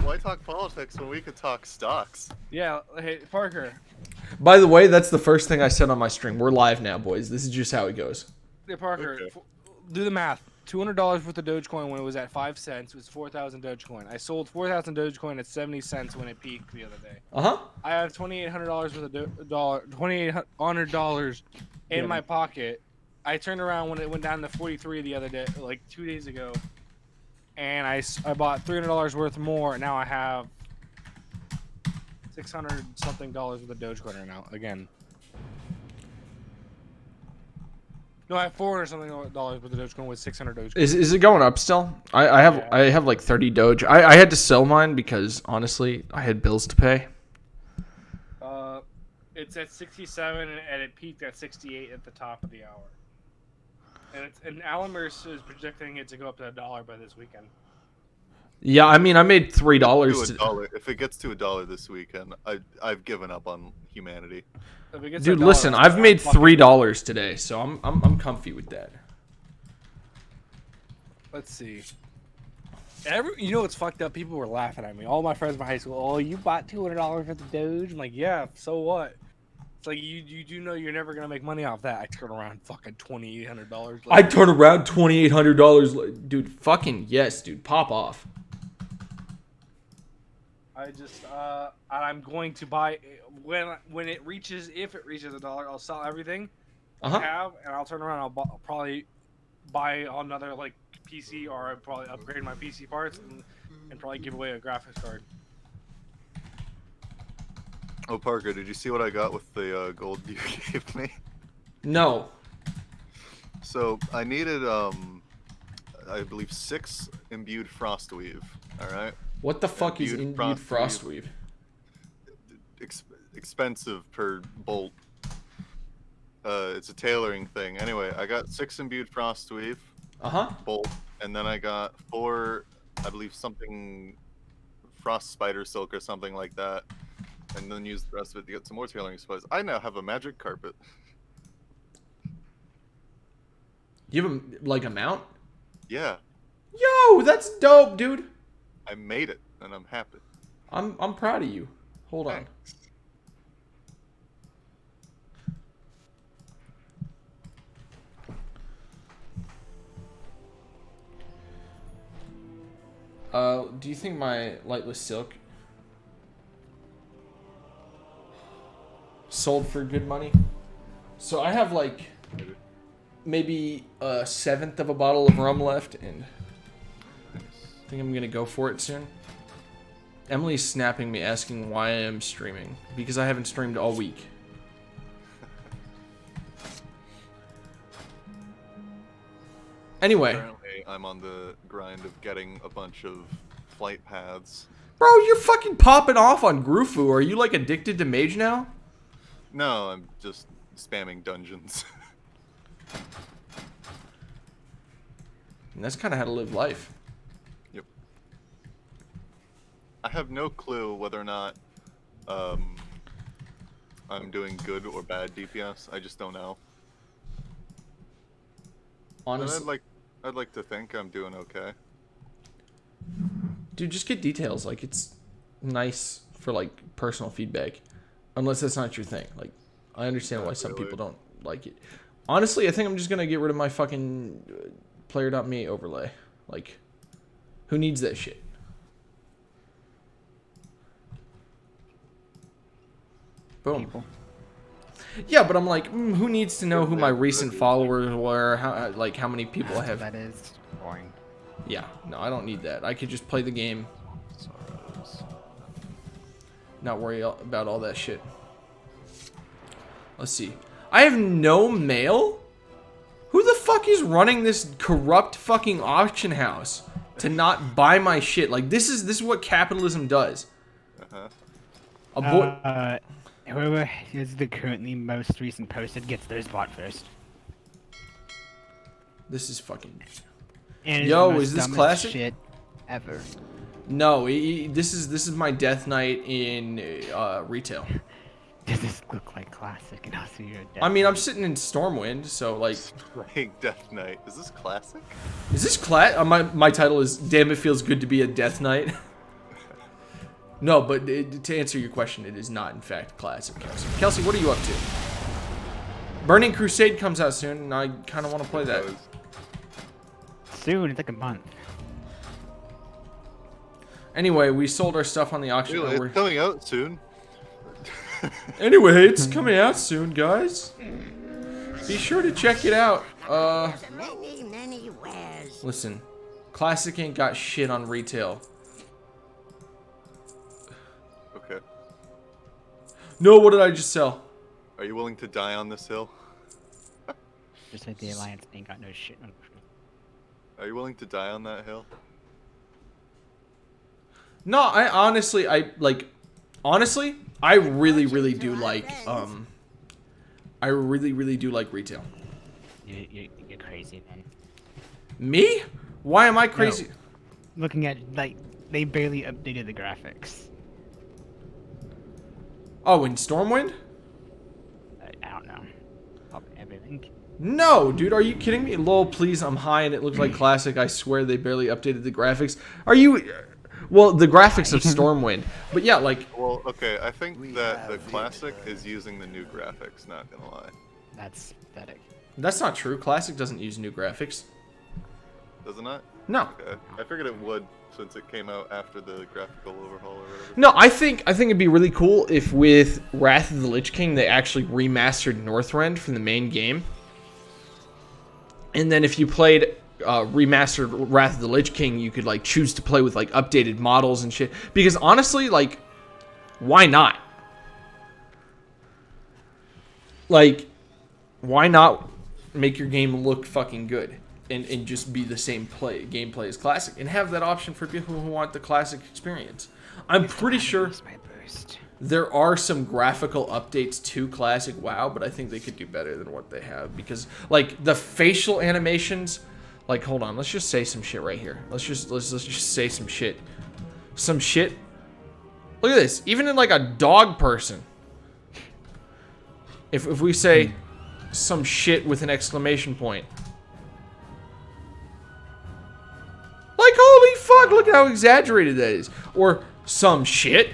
why talk politics when we could talk stocks? Yeah, hey, Parker. By the way, that's the first thing I said on my stream. We're live now, boys. This is just how it goes. Hey, Parker, Okay. do the math. $200 worth of Dogecoin when it was at 5 cents was 4,000 Dogecoin. I sold 4,000 Dogecoin at 70 cents when it peaked the other day. Uh-huh. I have $2,800 worth of $2,800 in my pocket. I turned around when it went down to 43 the other day, like 2 days ago, and I bought $300 worth more. And now I have 600 something dollars worth of Dogecoin right now again. No, I have 400 something dollars worth of Dogecoin with 600 Dogecoin. Is it going up still? I have like 30 Doge. I had to sell mine because honestly I had bills to pay. It's at 67 and it peaked at 68 at the top of the hour. And Alamers is projecting it to go up to $1 by this weekend. Yeah, I mean I made $3 To a dollar. If it gets to $1 this weekend, I've given up on humanity. If it gets Dude, to $1, listen, I've made $3 today, so I'm comfy with that. Let's see. You know what's fucked up? People were laughing at me. All my friends from high school. Oh, you bought $200 worth of Doge? I'm like, yeah. So what? It's like you do know you're never gonna make money off that. I turn around fucking $2,800. I turn around $2,800. Dude, fucking yes, dude. Pop off. I just I'm going to buy when it reaches, if it reaches $1, I'll sell everything I have, and I'll turn around. I'll probably buy another like PC, or I'll probably upgrade my PC parts and probably give away a graphics card. Oh, Parker, did you see what I got with the gold you gave me? No. So I needed I believe 6 imbued frostweave. All right. What the fuck is Imbued imbued frostweave. frostweave? Expensive per bolt. It's a tailoring thing. Anyway, I got 6 imbued frostweave bolt, and then I got 4, I believe something frost spider silk or something like that, and then used the rest of it to get some more tailoring supplies. I now have a magic carpet. You have like a mount? Yeah, Yo, that's dope, dude. I made it, and I'm happy. I'm proud of you. Hold on. Do you think my lightless silk sold for good money? So I have like maybe a 1/7 of a bottle of rum left, and I think I'm gonna go for it soon. Emily's snapping me asking why I am streaming, because I haven't streamed all week. Anyway. Currently, I'm on the grind of getting a bunch of flight paths. Bro, you're fucking popping off on Grufu. Are you like addicted to Mage now? No, I'm just spamming dungeons. And that's kind of how to live life. Yep. I have no clue whether or not I'm doing good or bad DPS. I just don't know. Honestly, I'd like to think I'm doing okay. dude, just get details. Like, it's nice for like personal feedback, unless that's not your thing. Like, I understand why some people don't like it. Honestly, I think I'm just gonna get rid of my fucking player.me overlay. Like, who needs that shit? Boom. People. Yeah, but I'm like, who needs to know who my recent followers were? How many people I have? That is boring. Yeah, no, I don't need that. I could just play the game, not worry about all that shit. Let's see. I have no mail? Who the fuck is running this corrupt fucking auction house to not buy my shit? Like, this is what capitalism does. Whoever is the currently most recent posted gets theirs bought first. This is fucking... And it's Yo, the most is this dumbest classic? shit ever. No, this is my death night in retail. Does this look like classic? And also you're dead. I mean, I'm sitting in Stormwind, so like... Playing Death Knight. Is this classic? Is this my title is Damn It Feels Good to Be a Death Knight. No, but to answer your question, it is not, in fact, classic, Kelsey. Kelsey, what are you up to? Burning Crusade comes out soon, and I kind of want to play that. Soon, it's like a month. Anyway, we sold our stuff on the auction. It's coming out soon. Anyway, it's coming out soon, guys. Be sure to check it out. Many wares. Listen, Classic ain't got shit on retail. Okay. No, what did I just sell? Are you willing to die on this hill? Just like the Alliance ain't got no shit on. Are you willing to die on that hill? No, honestly, I really do like, I really do like retail. You're crazy, man. Me? Why am I crazy? No. Looking at, like, they barely updated the graphics. Oh, in Stormwind? I don't know. Everything. No, dude, are you kidding me? Lol, please, I'm high and it looks like Classic. I swear they barely updated the graphics. Are you... Well, the graphics of Stormwind. But yeah, like... Well, okay, I think that the Classic is using the new graphics, not gonna lie. That's pathetic. That's not true. Classic doesn't use new graphics. Does it not? No. Okay. I figured it would, since it came out after the graphical overhaul or whatever. No, I think it'd be really cool if with Wrath of the Lich King they actually remastered Northrend from the main game. And then if you played remastered Wrath of the Lich King, you could like choose to play with like updated models and shit. Because honestly, like, why not? Like, why not make your game look fucking good and just be the same gameplay as Classic and have that option for people who want the Classic experience? I'm pretty sure there are some graphical updates to Classic WoW, but I think they could do better than what they have because like the facial animations. Like, hold on, let's just say some shit right here. Let's just say some shit. Some shit. Look at this. Even in like a dog person. If we say some shit with an exclamation point. Like, holy fuck, look at how exaggerated that is. Or some shit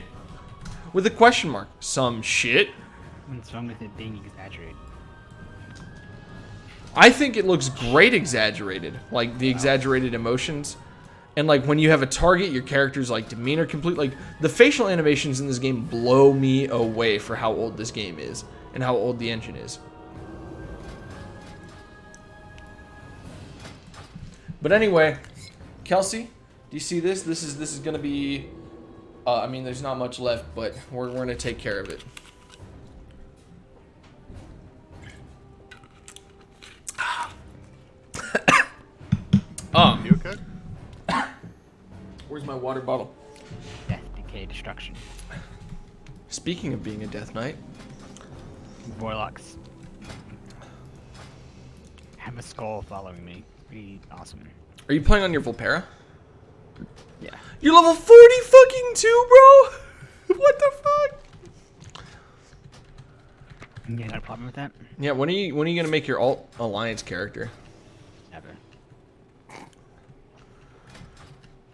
with a question mark. Some shit. What's wrong with it being exaggerated? I think it looks great exaggerated, like the exaggerated emotions. And like when you have a target, your character's like demeanor complete. Like the facial animations in this game blow me away for how old this game is and how old the engine is. But anyway, Kelsey, do you see this? This is gonna be, I mean, there's not much left, but we're gonna take care of it. You okay? Where's my water bottle? Death, decay, destruction. Speaking of being a death knight, Warlocks. Have a skull following me. Pretty awesome. are you playing on your Volpera? Yeah. You're level 40 fucking 2, bro. What the fuck? You got a problem with that? Yeah. When are you gonna make your alt alliance character? Never.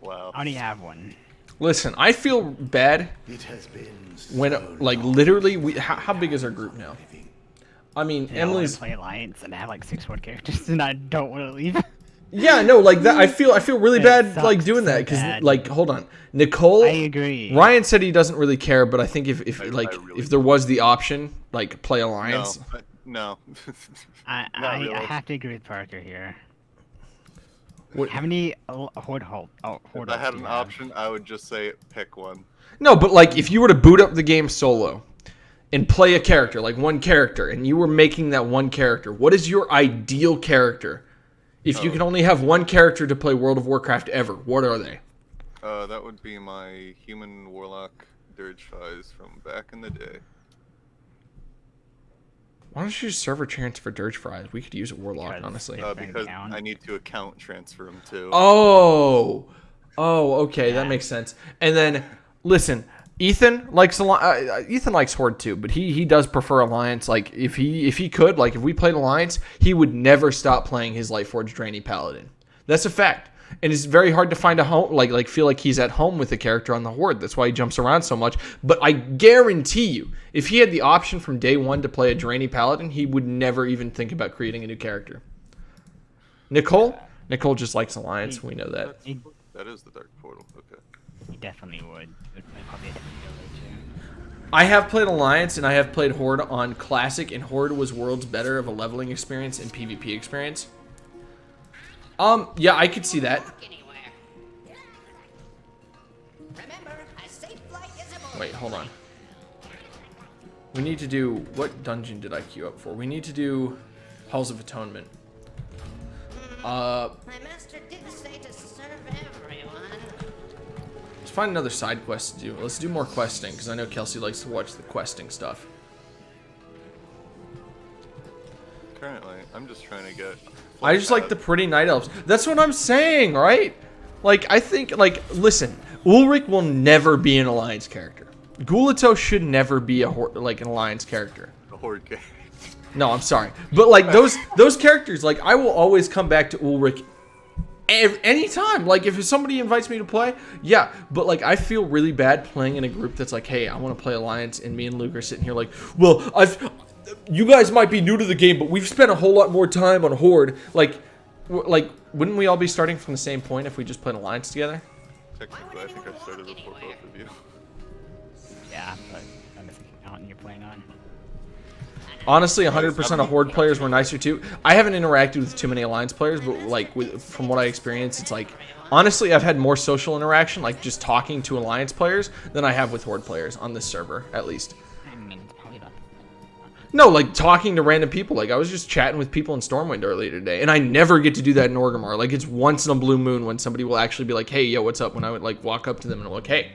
Wow. I already have one. Listen, I feel bad It has been when like literally how big is our group now? I mean, Yeah, I wanna Emily's. play Alliance and I have like 6 horde characters and I don't want to leave. Yeah, no, like that. I feel really It bad sucks like doing so that because bad. like hold on, Nicole. I agree. Ryan said he doesn't really care, but I think if I really if there was the option, like play alliance. No. I really. have to agree with Parker here. What- How many horde If I had an option, I would just say pick one. No, but like if you were to boot up the game solo and play a character, like one character, and you were making that one character, what is your ideal character? If you can only have one character to play World of Warcraft ever, what are they? That would be my human warlock Dirge Fies from back in the day. Why don't you just server transfer Dirge Fries? We could use a Warlock, Because- honestly. Because account. I need to account transfer them too. Oh, okay, that makes sense. And then, listen, Ethan likes Horde too, but he does prefer Alliance. Like if he could, like if we played Alliance, he would never stop playing his Lightforged Draenei Paladin. That's a fact. And it's very hard to find a home, like feel like he's at home with the character on the Horde. That's why he jumps around so much. But I guarantee you, if he had the option from day one to play a Draenei Paladin, he would never even think about creating a new character. Nicole just likes Alliance. We know that. That is the Dark Portal. Okay. He definitely would. Probably a different build too. I have played Alliance and I have played Horde on Classic, and Horde was worlds better of a leveling experience and PvP experience. Yeah, I could see that. Wait, hold on. We need to do... What dungeon did I queue up for? We need to do Halls of Atonement. My master did say to serve everyone. Let's find another side quest to do. Let's do more questing, because I know Kelsey likes to watch the questing stuff. Currently, I'm just trying to get... I just like the pretty night elves. That's what I'm saying, right? Like, I think, like, listen, Ulrich will never be an Alliance character. Gulato should never be an Alliance character. A Horde character. No, I'm sorry. But, like, those characters, like, I will always come back to Ulrich anytime. Like, if somebody invites me to play, yeah. But, like, I feel really bad playing in a group that's like, hey, I want to play Alliance, and me and Luke are sitting here like, well, you guys might be new to the game, but we've spent a whole lot more time on Horde. Like, wouldn't we all be starting from the same point if we just played Alliance together? Technically, I think I started before both of you. Yeah, but I'm missing out and you're playing on. Honestly, 100% of Horde players were nicer too. I haven't interacted with too many Alliance players, but like from what I experienced, it's like, honestly, I've had more social interaction, like just talking to Alliance players, than I have with Horde players on this server, at least. I mean, it's probably about. No, like talking to random people. Like I was just chatting with people in Stormwind earlier today, and I never get to do that in Orgrimmar. Like it's once in a blue moon when somebody will actually be like, "Hey, yo, what's up?" When I would like walk up to them and I'm like, "Hey."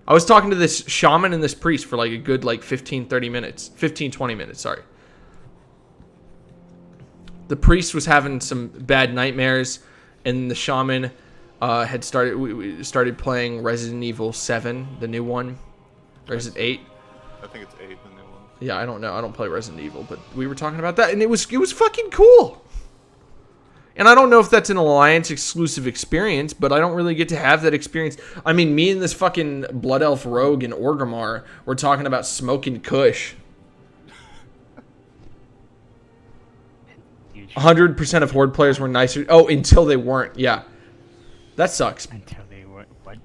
I was talking to this shaman and this priest for like a good like 20 minutes, sorry. The priest was having some bad nightmares, and the shaman had started playing Resident Evil 7, the new one. Or is it 8? I think it's 8, the new one. Yeah, I don't know. I don't play Resident Evil, but we were talking about that, and it was fucking cool. And I don't know if that's an Alliance exclusive experience, but I don't really get to have that experience. I mean, me and this fucking Blood Elf rogue in Orgrimmar were talking about smoking Kush. 100% of Horde players were nicer. Oh, until they weren't. Yeah. That sucks. Until they were. What?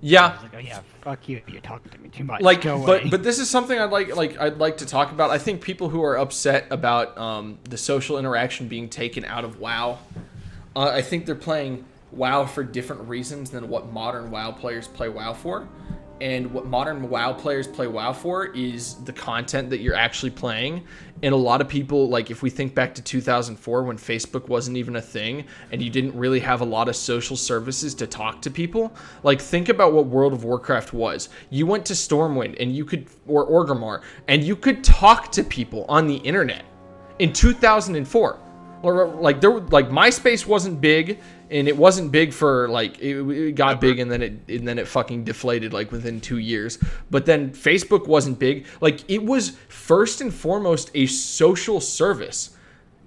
Yeah. I was like, oh yeah, fuck you. You're talking to me too much. Like, go away. but this is something I'd like to talk about. I think people who are upset about the social interaction being taken out of WoW, I think they're playing WoW for different reasons than what modern WoW players play WoW for. And what modern WoW players play WoW for is the content that you're actually playing. And a lot of people, like if we think back to 2004 when Facebook wasn't even a thing and you didn't really have a lot of social services to talk to people, like think about what World of Warcraft was. You went to Stormwind and you could, or Orgrimmar, and you could talk to people on the internet in 2004. Like MySpace wasn't big, and it wasn't big for like it got big and then it fucking deflated like within 2 years. But then Facebook wasn't big. Like it was first and foremost a social service.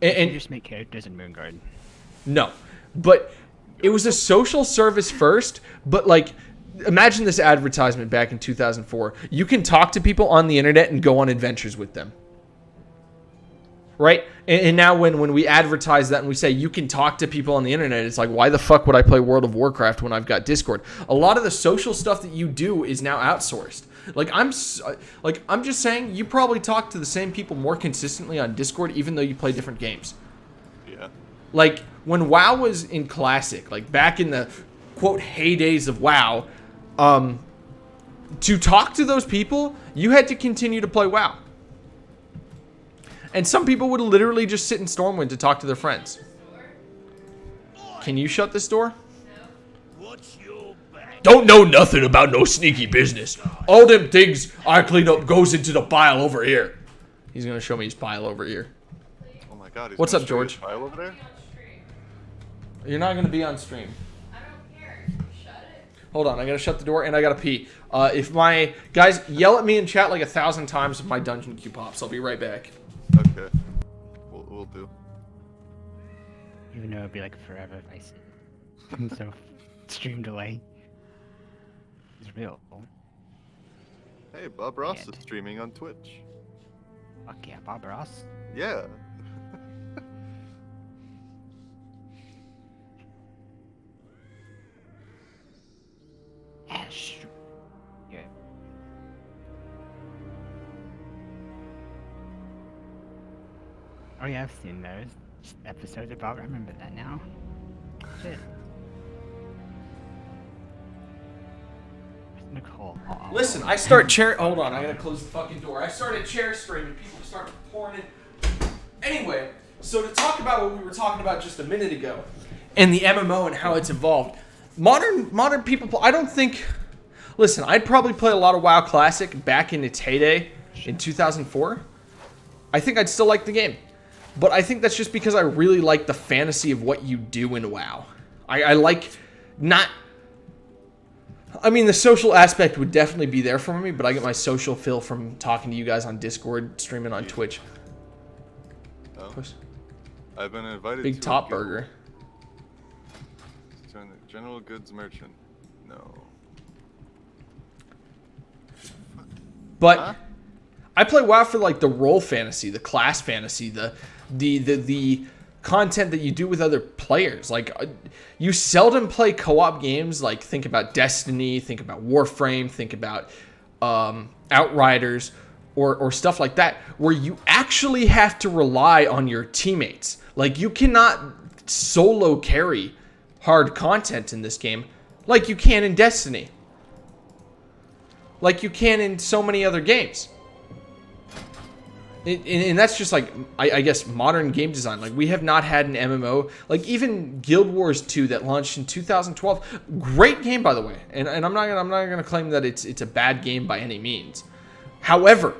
And you just make characters in Moonguard. No, but it was a social service first. But like, imagine this advertisement back in 2004. You can talk to people on the internet and go on adventures with them. Right? And now when we advertise that and we say you can talk to people on the internet, it's like, why the fuck would I play World of Warcraft when I've got Discord? A lot of the social stuff that you do is now outsourced. Like I'm just saying, you probably talk to the same people more consistently on Discord, even though you play different games. Yeah. Like when WoW was in Classic, like back in the quote heydays of WoW, to talk to those people, you had to continue to play WoW. And some people would literally just sit in Stormwind to talk to their friends. Can you shut this door? Don't know nothing about no sneaky business. All them things I clean up goes into the pile over here. He's gonna show me his pile over here. Oh my god. What's up, George? His pile over there? You're not gonna be on stream. I don't care. Shut it. Hold on, I gotta shut the door and I gotta pee. If my guys yell at me in chat like 1,000 times if my dungeon queue pops, I'll be right back. Okay. to. Even though it'd be like forever if I sit. And so, stream delay. It's real. Hey, Bob Ross And- is streaming on Twitch. Fuck yeah, Bob Ross. Yeah. Ash. Yeah. Oh yeah, I've seen those episodes about. I remember that now. Shit. Where's Nicole? Oh, Listen, I start chair. Hold on, I gotta close the fucking door. I started chair streaming. People start pouring in. Anyway, so to talk about what we were talking about just a minute ago, and the MMO and how it's evolved, modern people. I don't think. Listen, I'd probably play a lot of WoW Classic back in its heyday in 2004. I think I'd still like the game, but I think that's just because I really like the fantasy of what you do in WoW. I like not. I mean, the social aspect would definitely be there for me, but I get my social fill from talking to you guys on Discord, streaming on Twitch. Oh. I've been invited Big to Top a guild. Burger. Join the General Goods Merchant. No. But Huh? I play WoW for like the role fantasy, the class fantasy, the content that you do with other players. Like you seldom play co-op games. Like think about Destiny, think about Warframe, think about Outriders, or stuff like that, where you actually have to rely on your teammates. Like you cannot solo carry hard content in this game like you can in Destiny. Like you can in so many other games. And that's just like, I guess, modern game design. Like, we have not had an MMO. Like, even Guild Wars 2 that launched in 2012. Great game, by the way. And I'm not gonna claim that it's a bad game by any means. However,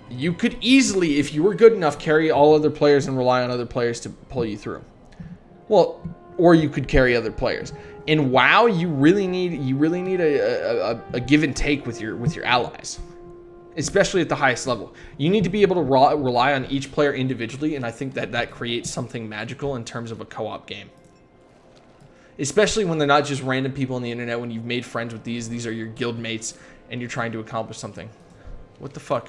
you could easily, if you were good enough, carry all other players and rely on other players to pull you through. Well, or you could carry other players. In WoW, you really need a give and take with your allies. Especially at the highest level. You need to be able to rely on each player individually, and I think that creates something magical in terms of a co-op game. Especially when they're not just random people on the internet, when you've made friends with these are your guild mates, and you're trying to accomplish something. What the fuck?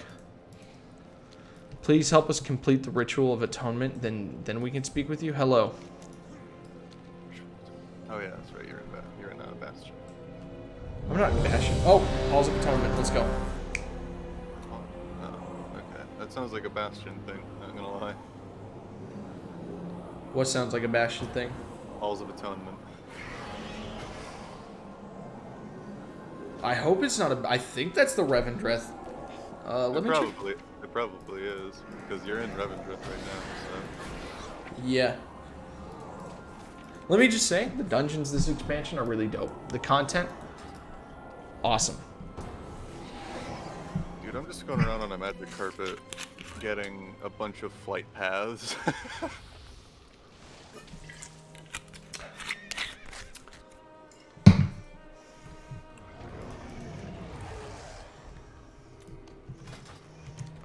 Please help us complete the ritual of atonement, then we can speak with you. Hello. Oh yeah, that's right. You're in Bastion. I'm not in Bastion. Oh, Halls of Atonement. Let's go. Okay, that sounds like a Bastion thing. Not gonna lie. What sounds like a Bastion thing? Halls of Atonement. I hope it's not a. I think that's the Revendreth. Let me check. It probably is because you're in Revendreth right now. So. Yeah. Let me just say, the dungeons this expansion are really dope. The content, awesome. Dude, I'm just going around on a magic carpet, getting a bunch of flight paths.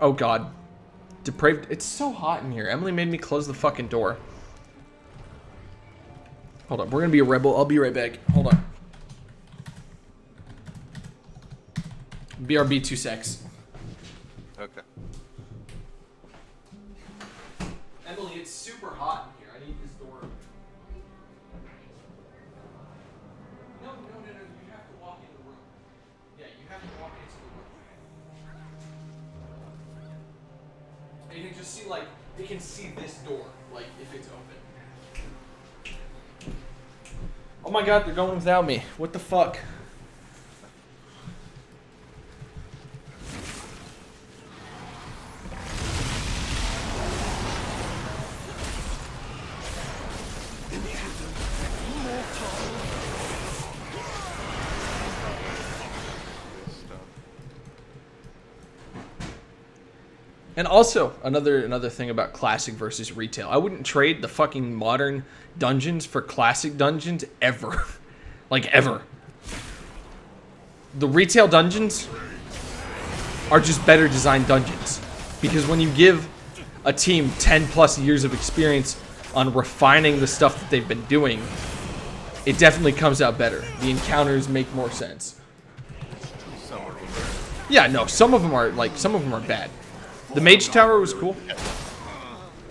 Oh god. Depraved. It's so hot in here. Emily made me close the fucking door. Hold on. We're gonna be a rebel. I'll be right back. Hold on. BRB 2 secs. Okay. Emily, it's super hot in here. I need this door. No. You have to walk in the room. Yeah, you have to walk into the room. And you can just see, like, you can see this door, like, if it's open. Oh my god, they're going without me. What the fuck? And also, another thing about classic versus retail. I wouldn't trade the fucking modern dungeons for classic dungeons ever. Like, ever. The retail dungeons are just better designed dungeons. Because when you give a team 10 plus years of experience on refining the stuff that they've been doing, it definitely comes out better. The encounters make more sense. Some of them are. Yeah, no, some of them are bad. The Mage Tower was cool.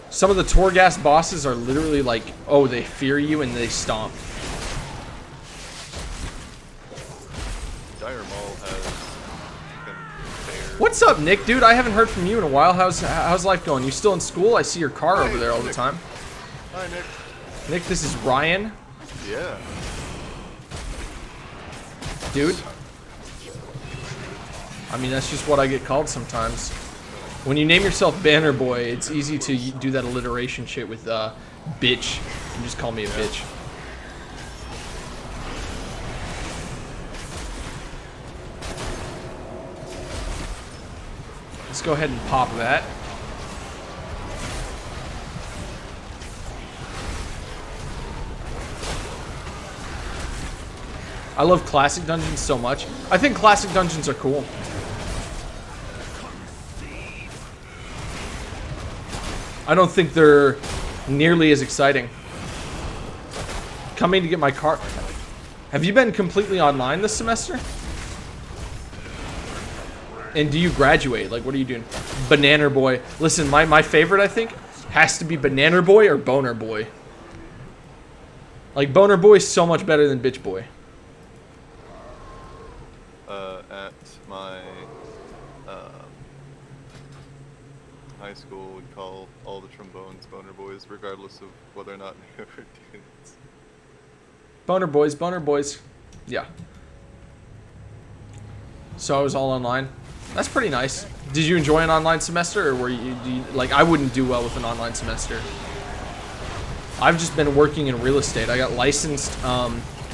Some of the Torghast bosses are literally like, oh, they fear you and they stomp. Dire Maul has bears. What's up, Nick, dude? I haven't heard from you in a while. How's life going? You still in school? I see your car over there all the time. Hi, Nick. Nick, this is Ryan. Yeah. Dude. I mean, that's just what I get called sometimes. When you name yourself Banner Boy, it's easy to do that alliteration shit with bitch. You can just call me a bitch. Let's go ahead and pop that. I love classic dungeons so much. I think classic dungeons are cool. I don't think they're nearly as exciting. Coming to get my car. Have you been completely online this semester? And do you graduate? Like, what are you doing? Banana Boy. Listen, my favorite, I think, has to be Banana Boy or Boner Boy. Like, Boner Boy is so much better than Bitch Boy. At my high school, we call all the trombones Boner Boys, regardless of whether or not they were dudes. Boner Boys, Boner Boys. Yeah. So I was all online. That's pretty nice. Did you enjoy an online semester, or were you like, I wouldn't do well with an online semester. I've just been working in real estate. I got licensed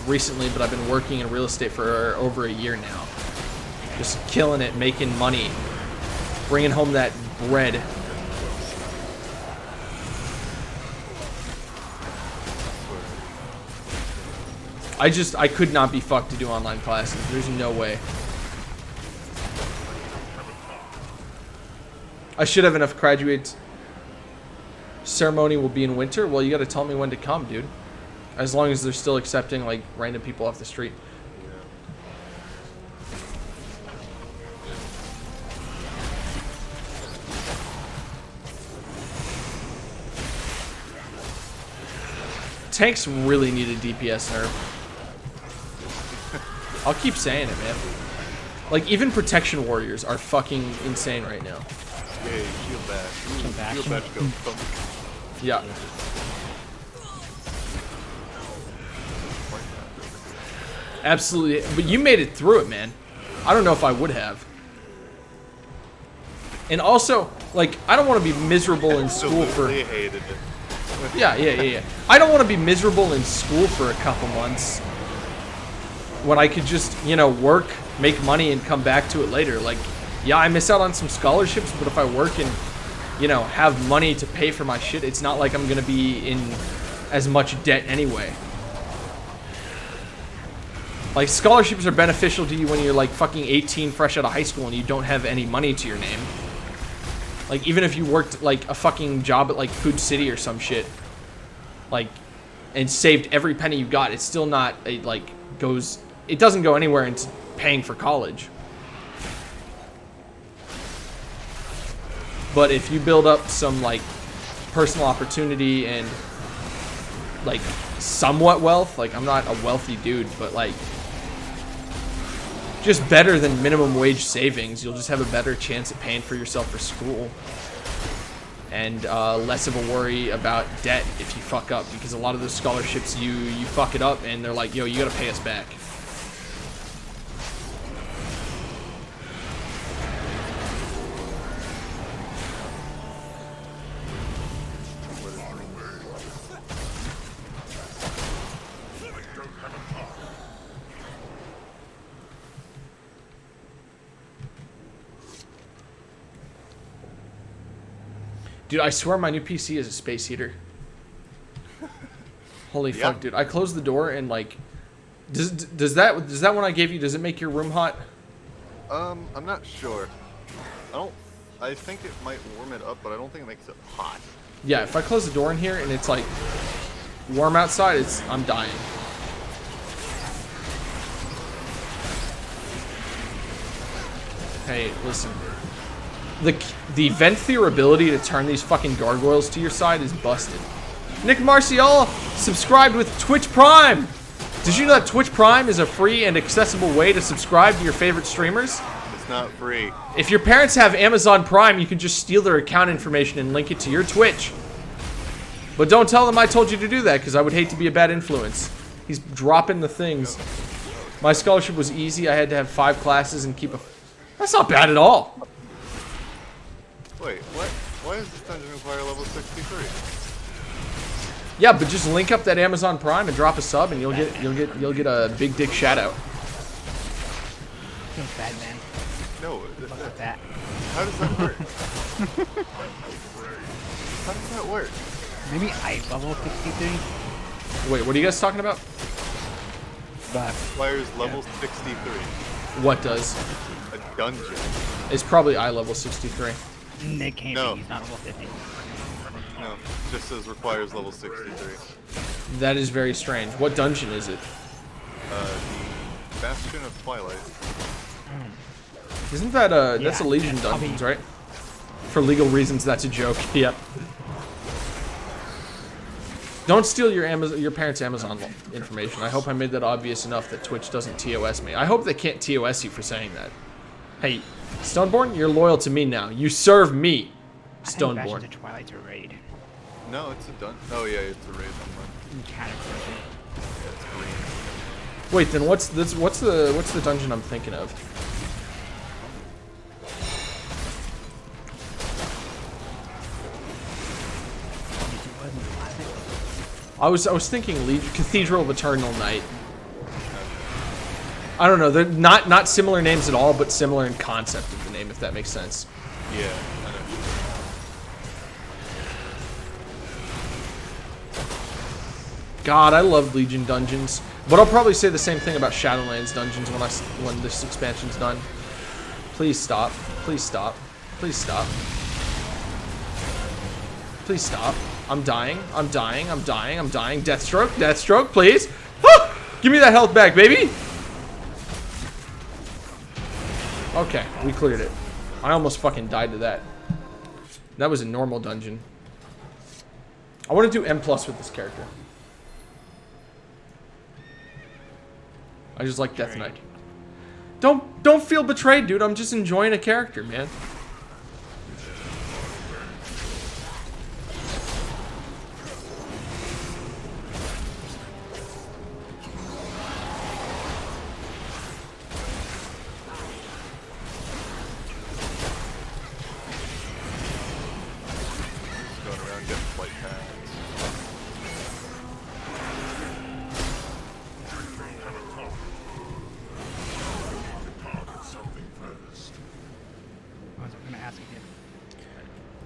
recently, but I've been working in real estate for over a year now. Just killing it, making money, bringing home that bread. I could not be fucked to do online classes. There's no way. I should have enough graduates. Ceremony will be in winter. Well, you got to tell me when to come, dude. As long as they're still accepting like random people off the street. Tanks really need a DPS nerf. I'll keep saying it, man. Like, even protection warriors are fucking insane right now. Yay, shield bash. Shield bash go thump. Yeah. Absolutely. But you made it through it, man. I don't know if I would have. And also, like, I don't want to be miserable in school for... They hated it. Yeah. I don't want to be miserable in school for a couple months when I could just, you know, work, make money, and come back to it later. Like, yeah, I miss out on some scholarships, but if I work and, you know, have money to pay for my shit, it's not like I'm going to be in as much debt anyway. Like, scholarships are beneficial to you when you're, like, fucking 18, fresh out of high school, and you don't have any money to your name. Like, even if you worked, like, a fucking job at, like, Food City or some shit, like, and saved every penny you got, it's still not, it, like, goes, it doesn't go anywhere into paying for college. But if you build up some, like, personal opportunity and, like, somewhat wealth, like, I'm not a wealthy dude, but, like, just better than minimum wage savings, you'll just have a better chance at paying for yourself for school. And less of a worry about debt if you fuck up, because a lot of those scholarships, you fuck it up and they're like, yo, you gotta pay us back. Dude, I swear my new PC is a space heater. Holy fuck, dude. I closed the door and, like, does that one I gave you, does it make your room hot? I'm not sure. I don't I think it might warm it up, but I don't think it makes it hot. Yeah, if I close the door in here and it's like warm outside, I'm dying. Hey, listen. The Venthyr ability to turn these fucking gargoyles to your side is busted. Nick Marcial subscribed with Twitch Prime. Did you know that Twitch Prime is a free and accessible way to subscribe to your favorite streamers? It's not free. If your parents have Amazon Prime, you can just steal their account information and link it to your Twitch. But don't tell them I told you to do that, because I would hate to be a bad influence. He's dropping the things. My scholarship was easy. I had to have 5 classes and keep a... That's not bad at all. Wait, what? Why does this dungeon require level 63? Yeah, but just link up that Amazon Prime and drop a sub, and you'll get a big dick shout out. Feels bad, man. No, Look at that. how does that work? How does that work? Maybe I level 63. Wait, what are you guys talking about? But Requires level 63. What does? A dungeon. It's probably eye level 63. Nick can't No. be. He's not level 50. No, it just says requires level 63. That is very strange. What dungeon is it? The Bastion of Twilight. Isn't that that's a Yeah, Legion I'll be- dungeons, right? For legal reasons, that's a joke. Yep. Don't steal your parents' Amazon information. I hope I made that obvious enough that Twitch doesn't TOS me. I hope they can't TOS you for saying that. Hey, Stoneborn, you're loyal to me now. You serve me, I think Bastion Stoneborn. of Twilight's a raid. No, it's a dungeon. Oh yeah, it's a raid one. Cataclysm. Yeah, it's green. Wait, then what's the dungeon I'm thinking of? I was thinking Cathedral of Eternal Night. I don't know. They're not similar names at all, but similar in concept of the name, if that makes sense. Yeah, I know. God, I love Legion dungeons, but I'll probably say the same thing about Shadowlands dungeons when this expansion's done. Please stop. Please stop. Please stop. Please stop. I'm dying. I'm dying. I'm dying. I'm dying. Deathstroke. Deathstroke, please. Ah! Give me that health back, baby. Okay, we cleared it. I almost fucking died to that. That was a normal dungeon. I want to do M+ with this character. I just like Death Knight. Don't feel betrayed, dude. I'm just enjoying a character, man. Going around getting flight paths. I was gonna ask again.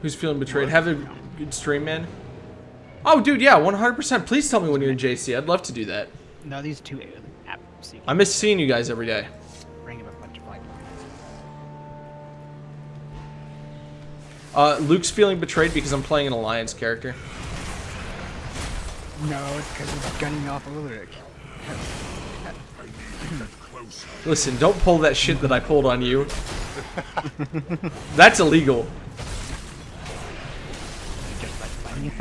Who's feeling betrayed? Have a good stream, man. Oh, dude, yeah, 100%. Please tell me when you're in JC. I'd love to do that. No, these two app seekers I miss seeing you guys every day. bring him a bunch of like. Luke's feeling betrayed because I'm playing an Alliance character. No, it's because he's gunning off Ulrich. Listen, don't pull that shit that I pulled on you. That's illegal. Just like fighting.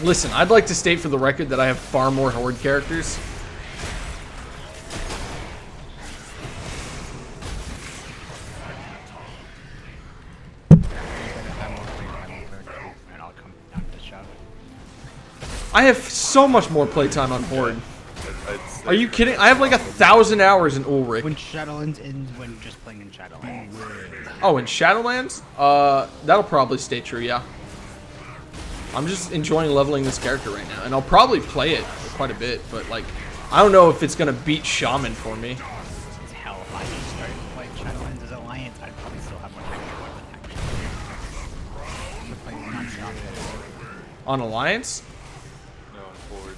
Listen, I'd like to state for the record that I have far more Horde characters. And I'll come down to the shop. I have so much more playtime on Horde. I'd say Are you kidding? I have like 1,000 hours in Ulrich. When Shadowlands ends, when just playing in Shadowlands. Oh, in Shadowlands? That'll probably stay true, yeah. I'm just enjoying leveling this character right now, and I'll probably play it quite a bit, but like, I don't know if it's gonna beat Shaman for me. It's hell. If I just started playing Shadowlands as Alliance, I'd probably still have more time to play non-stop. On Alliance? no, I'm forward.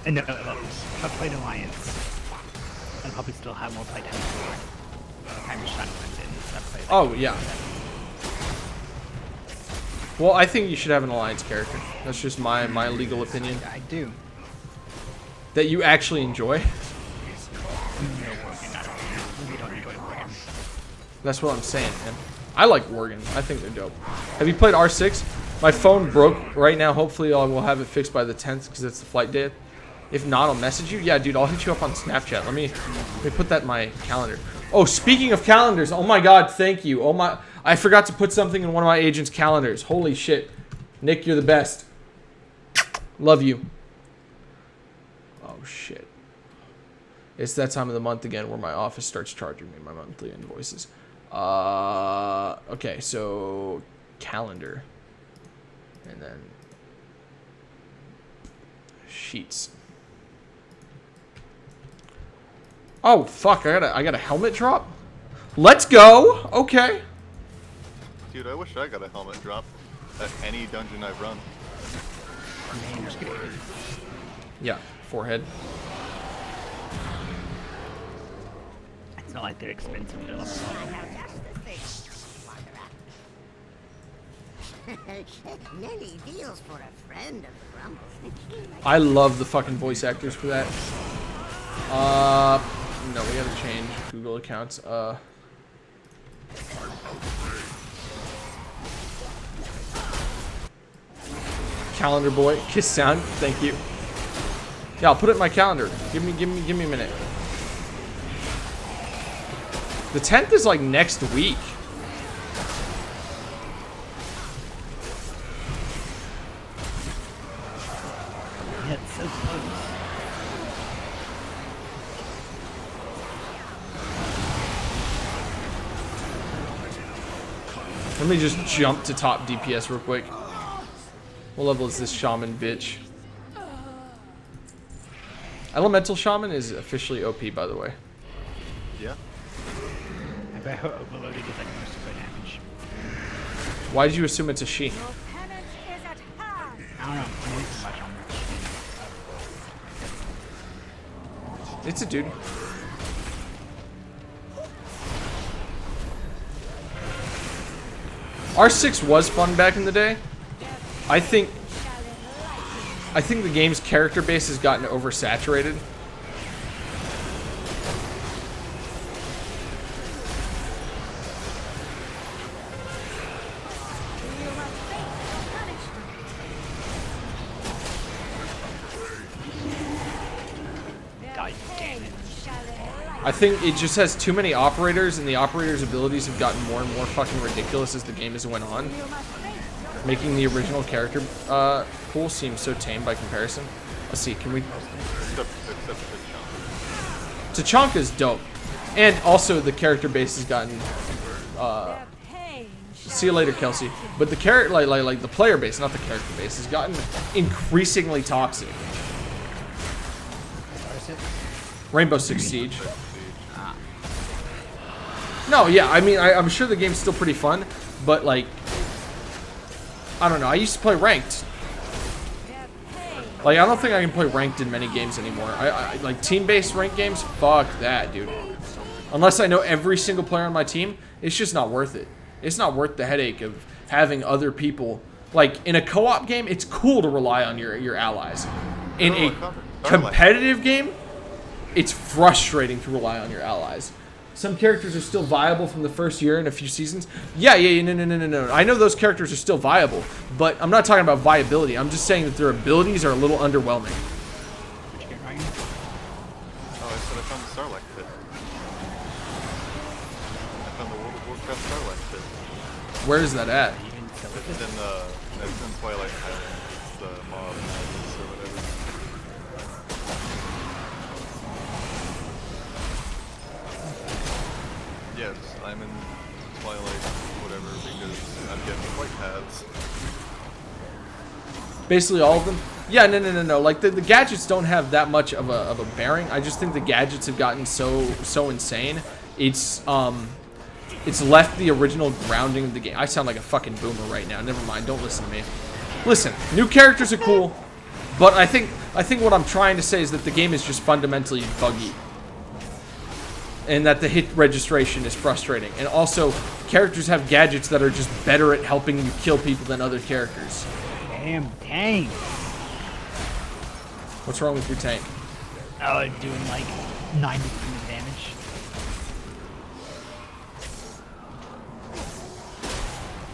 And no, if I played Alliance, probably still have multi-time shot went in. So I played Oh, yeah. Well, I think you should have an alliance character. That's just my legal opinion. I do. That you actually enjoy. No Worgen, I really don't enjoy Worgen. That's what I'm saying, man. I like Worgen. I think they're dope. Have you played R6? My phone broke right now. Hopefully I will have it fixed by the 10th because it's the flight day. If not, I'll message you. Yeah, dude, I'll hit you up on Snapchat. Let me put that in my calendar. Oh, speaking of calendars. Oh my god, thank you. Oh my, I forgot to put something in one of my agents' calendars. Holy shit. Nick, you're the best. Love you. Oh shit. It's that time of the month again where my office starts charging me my monthly invoices. Okay, so calendar. And then sheets. Oh fuck, I got a helmet drop? Let's go! Okay. Dude, I wish I got a helmet drop at any dungeon I've run. Yeah, forehead. It's not like they're expensive to level up. Many deals for a friend of the Rumble. I love the fucking voice actors for that. No, we gotta change Google accounts. Calendar boy, kiss sound, thank you. Yeah, I'll put it in my calendar. Give me a minute. The 10th is like next week. Yeah, it's so close. Let me just jump to top DPS real quick. What level is this shaman bitch? Elemental shaman is officially OP, by the way. Yeah. I bet her overloaded is like most of her damage. Why did you assume it's a she? I don't know. I'm really too much on her. It's a dude. R6 was fun back in the day. I think the game's character base has gotten oversaturated. God damn it. I think it just has too many operators, and the operators' abilities have gotten more and more fucking ridiculous as the game has went on, making the original character pool seem so tame by comparison. Let's see, can we... Except Tachanka's dope. And also the character base has gotten... see you later, Kelsey. But the character, like the player base, not the character base, has gotten increasingly toxic. Rainbow Six Siege. No, yeah, I mean, I'm sure the game's still pretty fun, but like, I don't know. I used to play ranked. Like, I don't think I can play ranked in many games anymore. I like team-based ranked games. Fuck that, dude. Unless I know every single player on my team, it's just not worth it. It's not worth the headache of having other people. Like in a co-op game, it's cool to rely on your allies. In a competitive game, it's frustrating to rely on your allies. Some characters are still viable from the first year and a few seasons. Yeah, no. I know those characters are still viable, but I'm not talking about viability. I'm just saying that their abilities are a little underwhelming. Oh, I said I found the Starlight Pit. I found the World of Warcraft Starlight Pit. Where is that at? It's in Twilight Highlands, the mob Highlands or whatever. Yes, I'm in Twilight, whatever, because I'm getting white paths. Basically all of them? Yeah, no. Like the gadgets don't have that much of a bearing. I just think the gadgets have gotten so insane. It's left the original grounding of the game. I sound like a fucking boomer right now. Never mind. Don't listen to me. Listen, new characters are cool, but I think what I'm trying to say is that the game is just fundamentally buggy. and that the hit registration is frustrating. And also, characters have gadgets that are just better at helping you kill people than other characters. Damn tank. What's wrong with your tank? Oh, doing like 90% damage.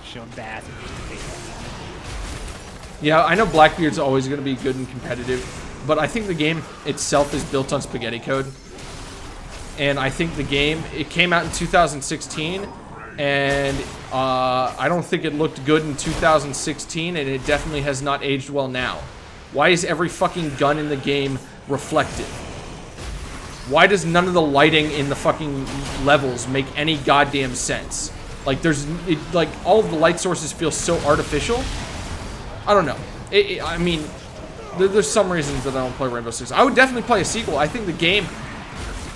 Showing bad. Yeah, I know Blackbeard's always going to be good and competitive, but I think the game itself is built on spaghetti code. And I think the game, it came out in 2016, and I don't think it looked good in 2016, and it definitely has not aged well now. Why is every fucking gun in the game reflective? Why does none of the lighting in the fucking levels make any goddamn sense? Like, like, all of the light sources feel so artificial. I don't know. I mean, there's some reasons that I don't play Rainbow Six. I would definitely play a sequel. I think the game,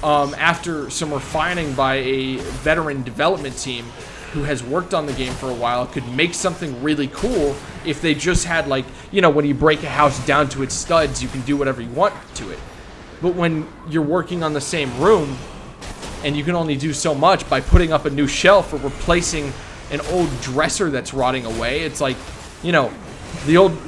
after some refining by a veteran development team who has worked on the game for a while, could make something really cool if they just had, like, you know, when you break a house down to its studs, you can do whatever you want to it. But when you're working on the same room, and you can only do so much by putting up a new shelf or replacing an old dresser that's rotting away, it's like, you know,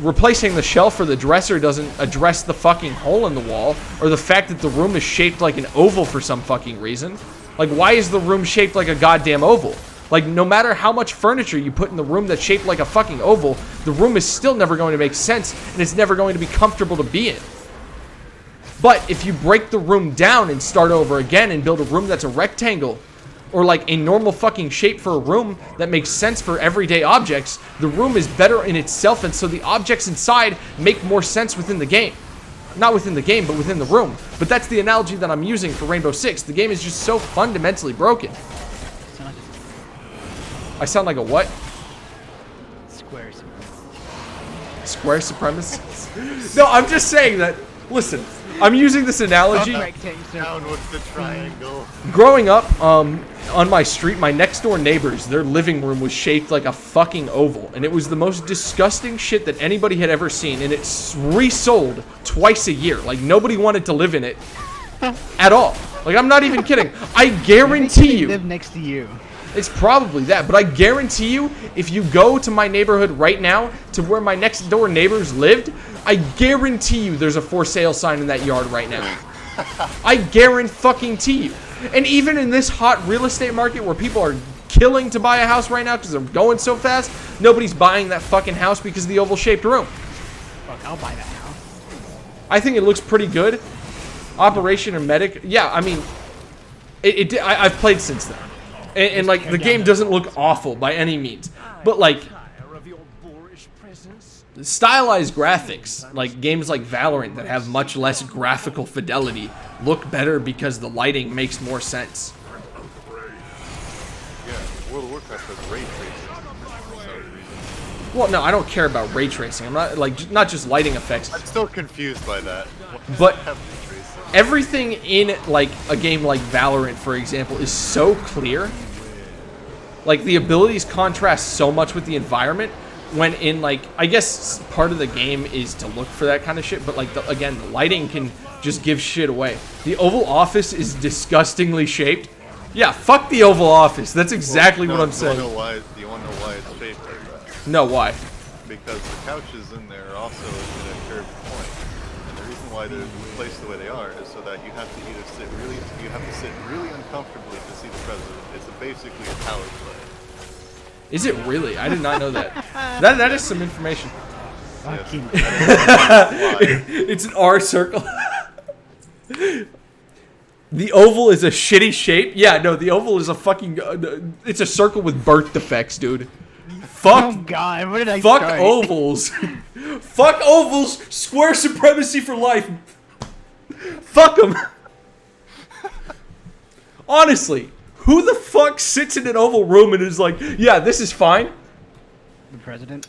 replacing the shelf or the dresser doesn't address the fucking hole in the wall, or the fact that the room is shaped like an oval for some fucking reason. Like, why is the room shaped like a goddamn oval? Like, no matter how much furniture you put in the room that's shaped like a fucking oval, the room is still never going to make sense, and it's never going to be comfortable to be in. But if you break the room down and start over again and build a room that's a rectangle, or like a normal fucking shape for a room that makes sense for everyday objects, the room is better in itself, and so the objects inside make more sense within the game. Not within the game, but within the room. But that's the analogy that I'm using for Rainbow Six. The game is just so fundamentally broken. I sound like a what? Square supremacist. Square supremacist? No, I'm just saying that, listen, I'm using this analogy. Down with the triangle. Growing up, on my street, my next door neighbors, their living room was shaped like a fucking oval, and it was the most disgusting shit that anybody had ever seen, and it's resold twice a year. Like, nobody wanted to live in it at all. Like, I'm not even kidding. I guarantee you. Live next to you. It's probably that, but I guarantee you, if you go to my neighborhood right now, to where my next door neighbors lived, I guarantee you there's a for sale sign in that yard right now. I guarantee you. And even in this hot real estate market where people are killing to buy a house right now because they're going so fast, nobody's buying that fucking house because of the oval-shaped room. Fuck, I'll buy that house. I think it looks pretty good. Operation or Medic, yeah, I mean, I've played since then. And like, the game doesn't look awful by any means. But like, stylized graphics, like games like Valorant that have much less graphical fidelity, look better because the lighting makes more sense. Yeah, World of Warcraft has ray tracing. Well, no, I don't care about ray tracing. I'm not, like, not just lighting effects. I'm still confused by that. But everything in, like, a game like Valorant, for example, is so clear. Like, the abilities contrast so much with the environment, when in, like, I guess part of the game is to look for that kind of shit, but, like, again, the lighting can just give shit away. The Oval Office is disgustingly shaped. Yeah, fuck the Oval Office. That's exactly what I'm saying. Do you want to know why it's shaped like that? No, why? Because the couches in there are also in a curved point. And the reason why they're placed the way they are is so that you have to either sit really uncomfortably to see the president. It's basically a power play. Is it really? I did not know that. That is some information. Fucking. It's an R circle. The oval is a shitty shape. Yeah, no, the oval is a fucking. It's a circle with birth defects, dude. Fuck. Oh god, what did I Fuck start? ovals. Fuck ovals. Square supremacy for life. Fuck them. Honestly, who the fuck sits in an oval room and is like, yeah, this is fine? The president?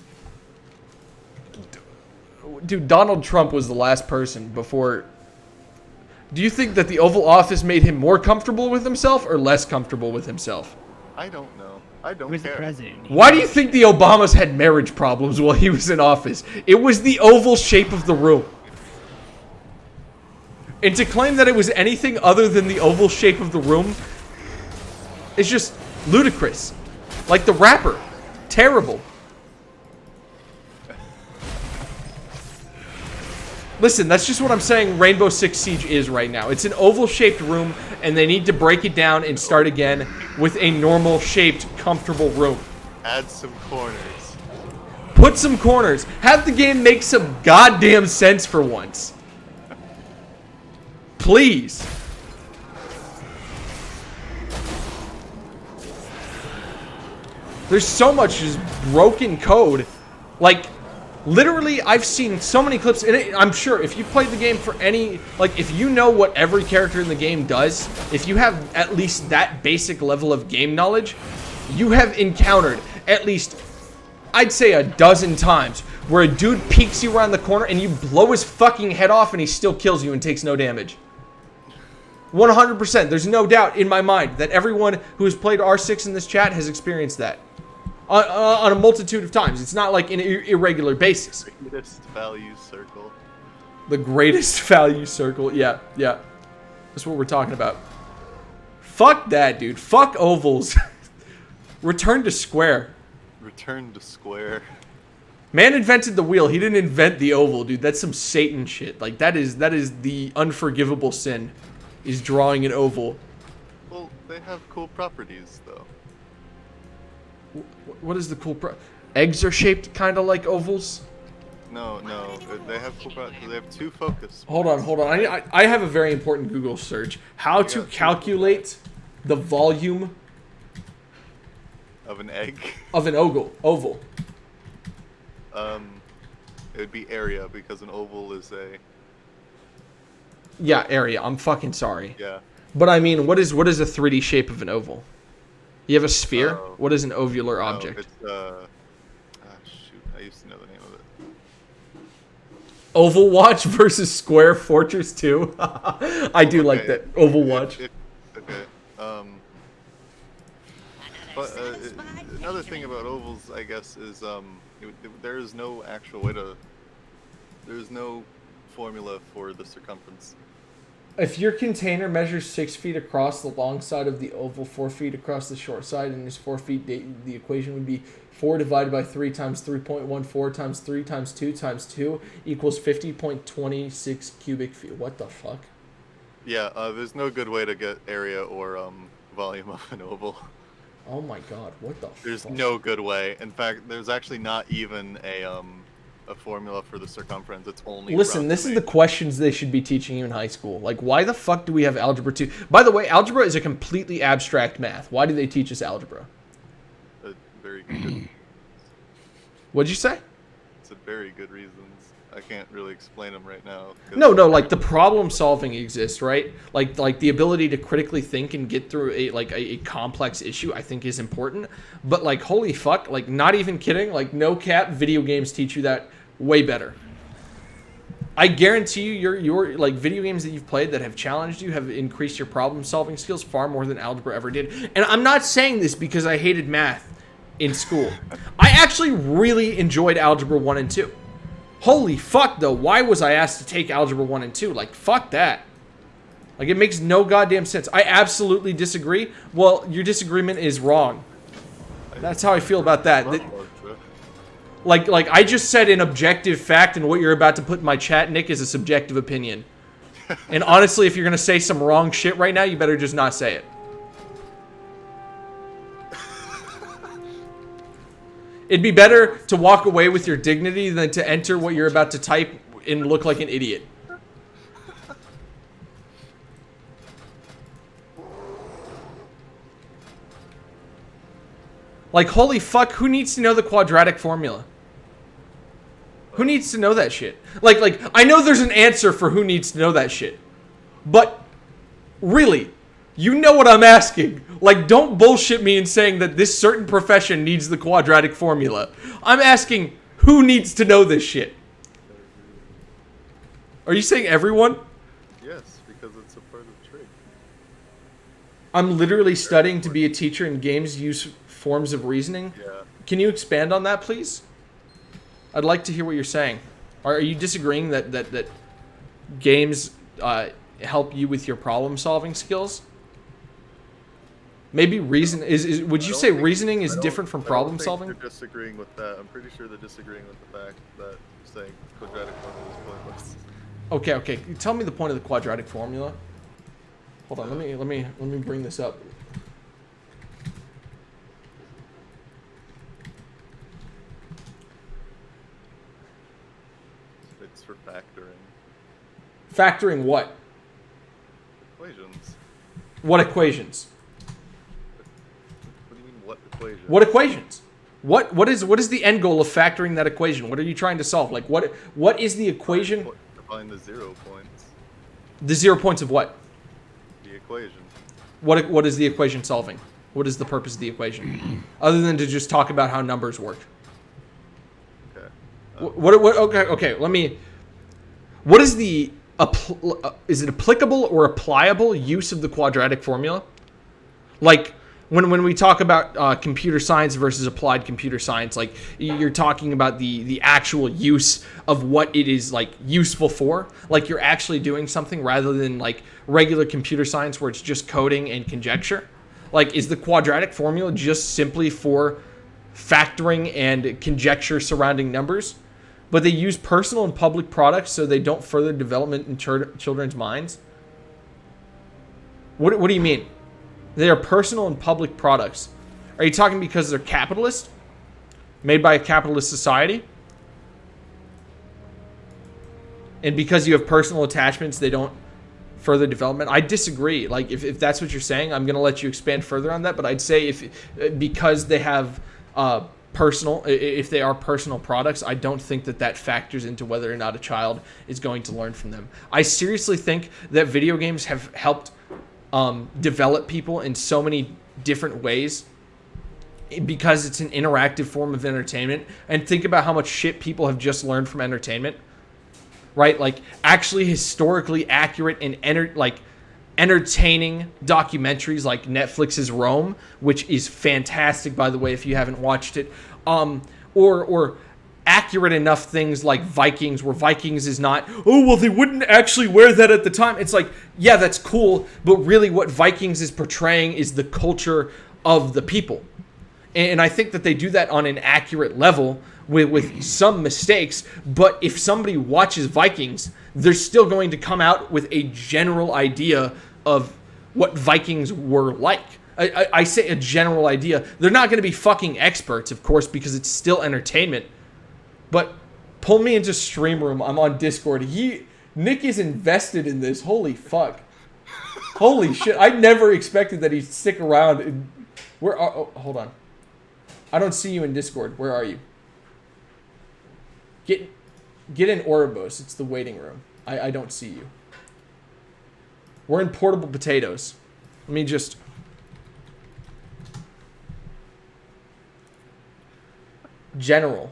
Dude, Donald Trump was the last person before. Do you think that the Oval Office made him more comfortable with himself or less comfortable with himself? I don't know. I don't Who's care. the president? Why do you think the Obamas had marriage problems while he was in office? It was the oval shape of the room. And to claim that it was anything other than the oval shape of the room It's just ludicrous. Like the rapper. Terrible. Listen, that's just what I'm saying Rainbow Six Siege is right now. It's an oval-shaped room, and they need to break it down and start again with a normal-shaped, comfortable room. Add some corners. Put some corners. Have the game make some goddamn sense for once. Please. There's so much just broken code. Like, literally, I've seen so many clips, and I'm sure if you played the game for any, like, if you know what every character in the game does, if you have at least that basic level of game knowledge, you have encountered at least, I'd say a dozen times, where a dude peeks you around the corner and you blow his fucking head off and he still kills you and takes no damage. 100%. There's no doubt in my mind that everyone who has played R6 in this chat has experienced that. On a multitude of times. It's not like an irregular basis. The greatest value circle. The greatest value circle. Yeah, yeah. That's what we're talking about. Fuck that, dude. Fuck ovals. Return to square. Return to square. Man invented the wheel. He didn't invent the oval, dude. That's some Satan shit. Like, that is the unforgivable sin, is drawing an oval. Well, they have cool properties, though. What is the cool eggs are shaped kind of like ovals? No, they have cool properties. They have 2 focus. Hold on. I have a very important Google search. How to calculate the volume of an egg? Of an oval. It would be area, because an oval is a... Yeah, area. I'm fucking sorry. Yeah. But I mean, what is a 3D shape of an oval? You have a sphere? What is an ovular object? It's, shoot, I used to know the name of it. Overwatch versus Square Fortress 2? I do like that. Overwatch. Okay. But another thing about ovals, I guess, is there is no actual way to... There's no formula for the circumference. If your container measures 6 feet across the long side of the oval, 4 feet across the short side, and is 4 feet, the equation would be 4 divided by 3 times 3.14 times 3 times 2 times 2 equals 50.26 cubic feet. What the fuck? Yeah, there's no good way to get area or volume of an oval. Oh my god, what the fuck? There's no good way. In fact, there's actually not even a formula for the circumference. It's only... Listen, this is the questions they should be teaching you in high school. Like, why the fuck do we have Algebra 2? By the way, Algebra is a completely abstract math. Why do they teach us Algebra? Very good. What'd you say? It's a very good reasons. I can't really explain them right now. No, like the problem solving exists, right? Like the ability to critically think and get through a complex issue, I think is important. But like, holy fuck, like, not even kidding, like, no cap, video games teach you that way better. I guarantee you, your like video games that you've played that have challenged you have increased your problem solving skills far more than Algebra ever did. And I'm not saying this because I hated math in school. I actually really enjoyed Algebra 1 and 2. Holy fuck, though. Why was I asked to take Algebra 1 and 2? Like, fuck that. Like, it makes no goddamn sense. I absolutely disagree. Well, your disagreement is wrong. That's how I feel about that. Like, I just said an objective fact, and what you're about to put in my chat, Nick, is a subjective opinion. And honestly, if you're going to say some wrong shit right now, you better just not say it. It'd be better to walk away with your dignity than to enter what you're about to type and look like an idiot. Like, holy fuck, who needs to know the quadratic formula? Who needs to know that shit? Like, I know there's an answer for who needs to know that shit. But, really, you know what I'm asking. Like, don't bullshit me in saying that this certain profession needs the quadratic formula. I'm asking, who needs to know this shit? Are you saying everyone? Yes, because it's a part of the trade. I'm literally studying to be a teacher and games use forms of reasoning. Yeah. Can you expand on that, please? I'd like to hear what you're saying. Are you disagreeing that games help you with your problem-solving skills? Maybe reason is would you say reasoning is different from problem solving? They're disagreeing with that. I'm pretty sure they're disagreeing with the fact that saying quadratic formula is pointless. Okay. Tell me the point of the quadratic formula. Hold on, let me bring this up. It's for factoring. Factoring what? Equations. What equations? What do you mean, what equations? What equations? What is the end goal of factoring that equation? What are you trying to solve? Like what is the equation? To find the 0 points. The 0 points of what? The equation. What is the equation solving? What is the purpose of the equation? Other than to just talk about how numbers work. Okay. Okay, let me... What is the... is it applicable or applicable use of the quadratic formula? Like, when we talk about computer science versus applied computer science, like, you're talking about the actual use of what it is, like, useful for. Like, you're actually doing something rather than, like, regular computer science where it's just coding and conjecture. Like, is the quadratic formula just simply for factoring and conjecture surrounding numbers? But they use personal and public products so they don't further development in children's minds? What do you mean? They are personal and public products. Are you talking because they're capitalist? Made by a capitalist society? And because you have personal attachments, they don't further development? I disagree. Like, if that's what you're saying, I'm going to let you expand further on that. But I'd say because they have if they are personal products, I don't think that factors into whether or not a child is going to learn from them. I seriously think that video games have helped develop people in so many different ways because it's an interactive form of entertainment. And think about how much shit people have just learned from entertainment, right? Like, actually historically accurate and entertaining documentaries like Netflix's Rome, which is fantastic, by the way, if you haven't watched it, or accurate enough things like Vikings, where Vikings is not, oh, well, they wouldn't actually wear that at the time. It's like, yeah, that's cool, but really what Vikings is portraying is the culture of the people. And I think that they do that on an accurate level with some mistakes, but if somebody watches Vikings, they're still going to come out with a general idea of what Vikings were like. I say a general idea. They're not going to be fucking experts, of course, because it's still entertainment. But pull me into Stream Room. I'm on Discord. Nick is invested in this. Holy fuck. Holy shit. I never expected that he'd stick around. Hold on. I don't see you in Discord. Where are you? Get in Ouroboros. It's the waiting room. I don't see you. We're in Portable Potatoes. Let me just... General.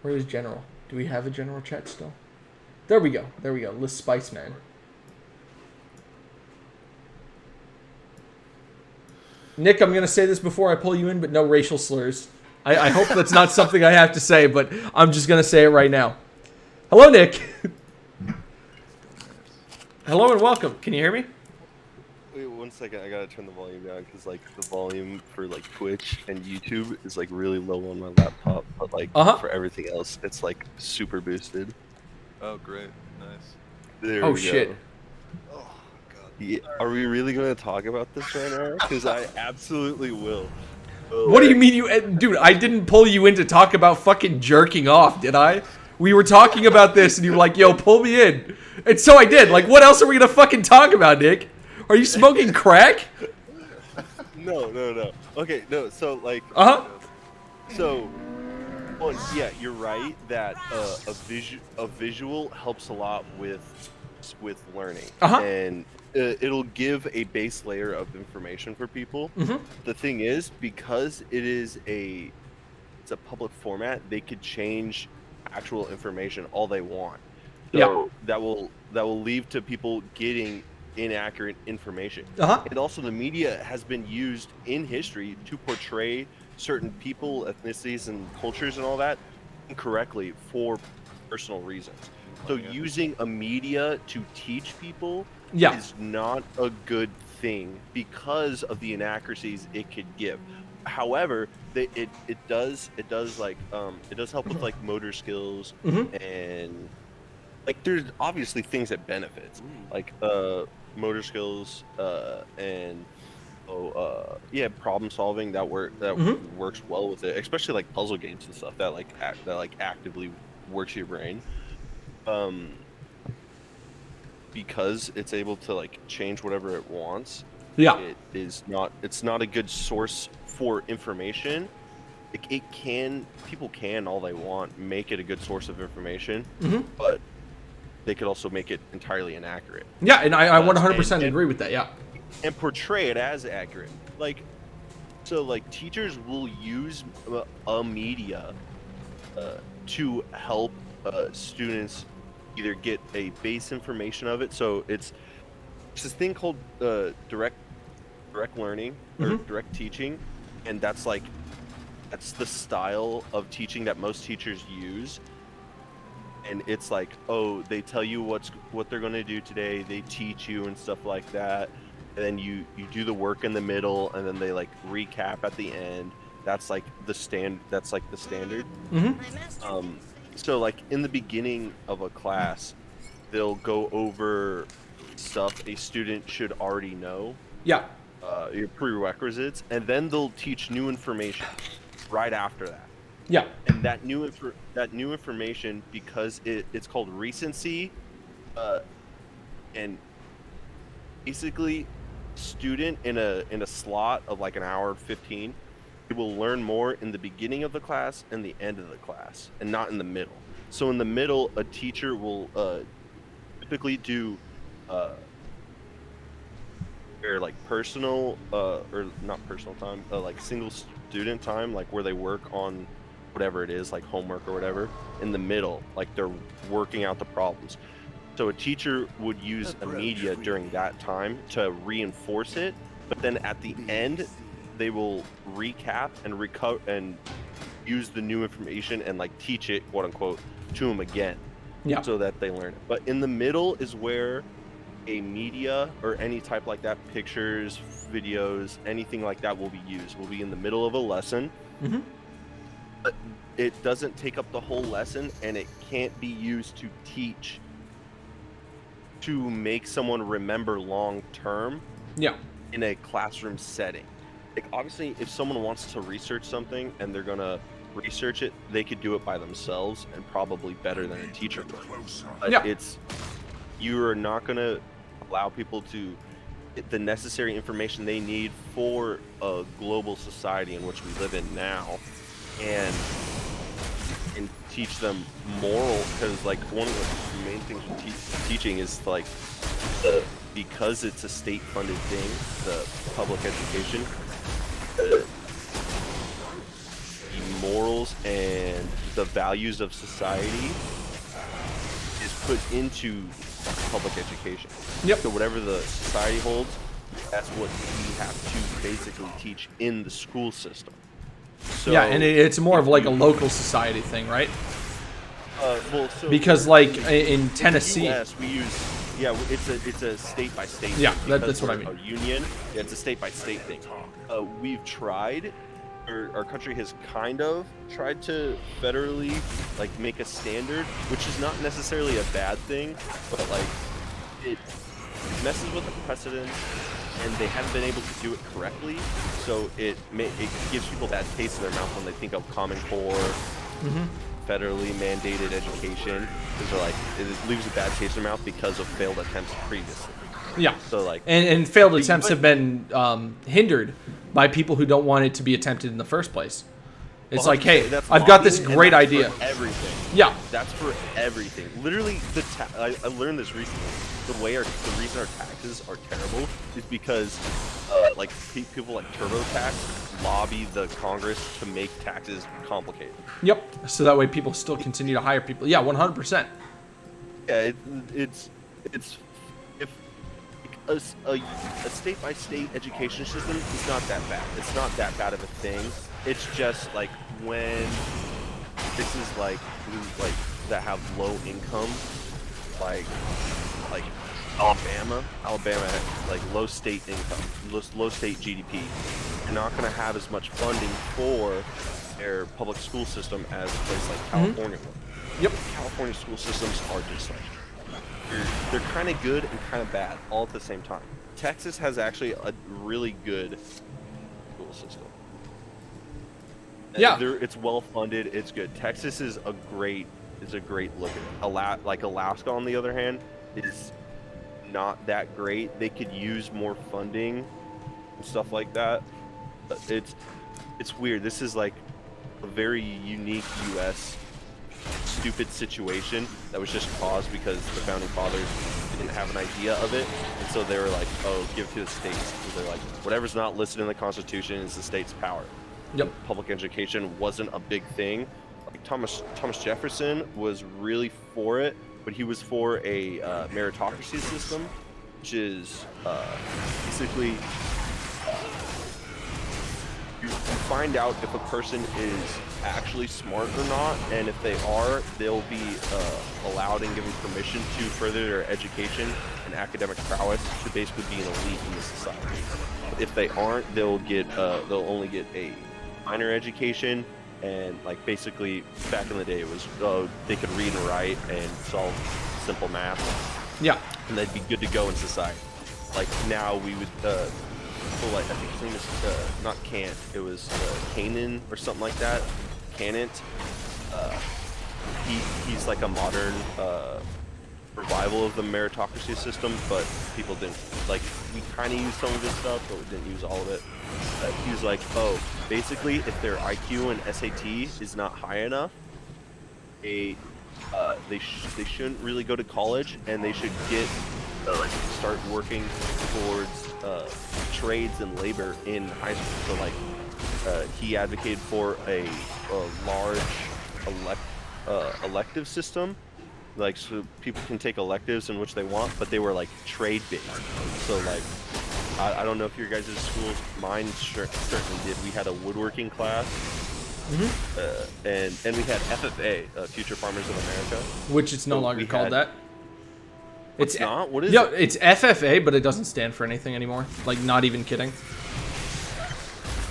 Where is General? Do we have a General chat still? There we go. Liz Spice Man. Nick, I'm going to say this before I pull you in, but no racial slurs. I hope that's not something I have to say, but I'm just going to say it right now. Hello, Nick. Hello and welcome. Can you hear me? Wait 1 second. I gotta turn the volume down because like the volume for like Twitch and YouTube is like really low on my laptop, but like for everything else, it's like super boosted. Oh, great. Nice. There we shit. Go. Oh, God. Yeah. Are we really gonna talk about this right now? Because I absolutely will. What do you mean dude, I didn't pull you in to talk about fucking jerking off, did I? We were talking about this and you were like, yo, pull me in. And so I did. Like, what else are we gonna fucking talk about, Nick? Are you smoking crack? No. Okay, no, so like... So, well, yeah, you're right that a visual helps a lot with learning. And it'll give a base layer of information for people. The thing is, because it's a public format, they could change actual information all they want. So that will lead to people getting inaccurate information. And also the media has been used in history to portray certain people, ethnicities, and cultures and all that incorrectly for personal reasons. So using a media to teach people is not a good thing because of the inaccuracies it could give. However, it does help with like motor skills and like there's obviously things that benefits like motor skills and problem solving that works well with it, especially like puzzle games and stuff that actively works your brain. Because it's able to like change whatever it wants. It's not a good source for information. People can all they want make it a good source of information, but they could also make it entirely inaccurate. Yeah, and I 100% agree with that. Yeah. And portray it as accurate. Like, so like teachers will use a media to help students either get a base information of it. So it's this thing called direct learning or direct teaching, and that's the style of teaching that most teachers use. And it's like, oh, they tell you what they're going to do today, they teach you and stuff like that, and then you do the work in the middle, and then they like recap at the end. That's like the standard. So like in the beginning of a class, they'll go over stuff a student should already know. Yeah. Your prerequisites, and then they'll teach new information right after that. Yeah. And that new information, because it's called recency, and basically, student in a slot of like an hour 15. They will learn more in the beginning of the class and the end of the class, and not in the middle. So in the middle, a teacher will typically do or like personal or not personal time, like single student time, like where they work on whatever it is, like homework or whatever. In the middle, like they're working out the problems. So a teacher would use a media during that time to reinforce it, but then at the end, they will recap and recover and use the new information and like teach it, quote unquote, to them again, so that they learn it. But in the middle is where a media or any type like that, pictures, videos, anything like that will be used. Will be in the middle of a lesson, but it doesn't take up the whole lesson, and it can't be used to teach, to make someone remember long term. In a classroom setting. Like obviously, if someone wants to research something and they're gonna research it, they could do it by themselves and probably better than a teacher would. But you are not gonna allow people to get the necessary information they need for a global society in which we live in now, and teach them moral, because like one of the main things with teaching is like because it's a state-funded thing, the public education, the morals and the values of society is put into public education. So whatever the society holds, that's what we have to basically teach in the school system. So and it's more of like a local society thing, right? Because like in Tennessee, yes, we use it's a state by state. That's what I mean. A union, it's a state by state thing. We've tried, or our country has kind of tried to federally like make a standard, which is not necessarily a bad thing, but like it messes with the precedent, and they haven't been able to do it correctly, so it gives people bad taste in their mouth when they think of Common Core, federally mandated education, because like it leaves a bad taste in their mouth because of failed attempts previously. So like, and failed attempts have been hindered by people who don't want it to be attempted in the first place. It's like, hey, I've got this great idea. For everything. That's for everything. Literally, I learned this recently. The reason our taxes are terrible is because like people like TurboTax lobby the Congress to make taxes complicated. So that way people still continue to hire people. 100%. It's if a state by state education system is not that bad. It's not that bad of a thing. It's just like when this is like that have low income, like Alabama has like low state income, low state GDP. They're not going to have as much funding for their public school system as a place like California will. Yep. California school systems are just like they're kind of good and kind of bad all at the same time. Texas has actually a really good school system. Yeah. It's well funded. It's good. Texas is a great look at it. Like Alaska, on the other hand, is not that great. They could use more funding and stuff like that. But it's weird. This is like a very unique U.S. stupid situation that was just caused because the founding fathers didn't have an idea of it, and so they were like, "Oh, give it to the states." So they're like, "Whatever's not listed in the Constitution is the state's power." Yep. Public education wasn't a big thing. Like Thomas Jefferson was really for it, but he was for a meritocracy system, which is basically you find out if a person is actually smart or not, and if they are, they'll be allowed and given permission to further their education and academic prowess to basically be an elite in the society. If they aren't, they'll only get a minor education, and like basically back in the day it was they could read and write and solve simple math. Yeah. And they'd be good to go in society. Like now we would like I think his name is not Kant, it was Kanan or something like that. Canant. He's like a modern revival of the meritocracy system, but people didn't like. We kind of used some of his stuff, but we didn't use all of it. He was like, oh, basically, if their IQ and SAT is not high enough, they shouldn't really go to college, and they should get start working towards trades and labor in high school. So like, he advocated for a large elective system. Like, so people can take electives in which they want, but they were like trade based. So like, I don't know if your guys' schools, mine certainly did. We had a woodworking class, and we had FFA, Future Farmers of America, which it's no longer called that. It's not. What is it? it? It's FFA, but it doesn't stand for anything anymore. Like, not even kidding.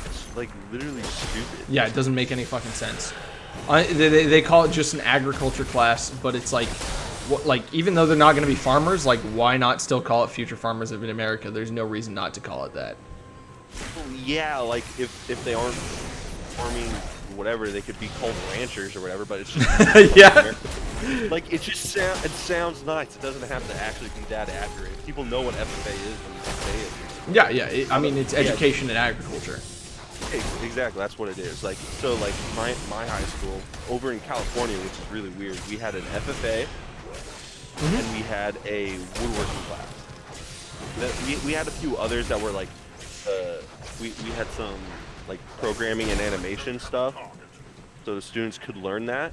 It's like literally stupid. Yeah, it doesn't make any fucking sense. They call it just an agriculture class, but it's like, even though they're not going to be farmers, like, why not still call it Future Farmers of America? There's no reason not to call it that. Well, yeah, like if they aren't farming whatever, they could be called ranchers or whatever. But it's just yeah. Like it sounds nice. It doesn't have to actually be that accurate. People know what FFA is when you say it. Yeah. I mean, it's education and agriculture. Exactly, that's what it is. Like, so like my high school over in California, which is really weird, we had an FFA and we had a woodworking class. We had a few others that were like, we had some like programming and animation stuff, so the students could learn that.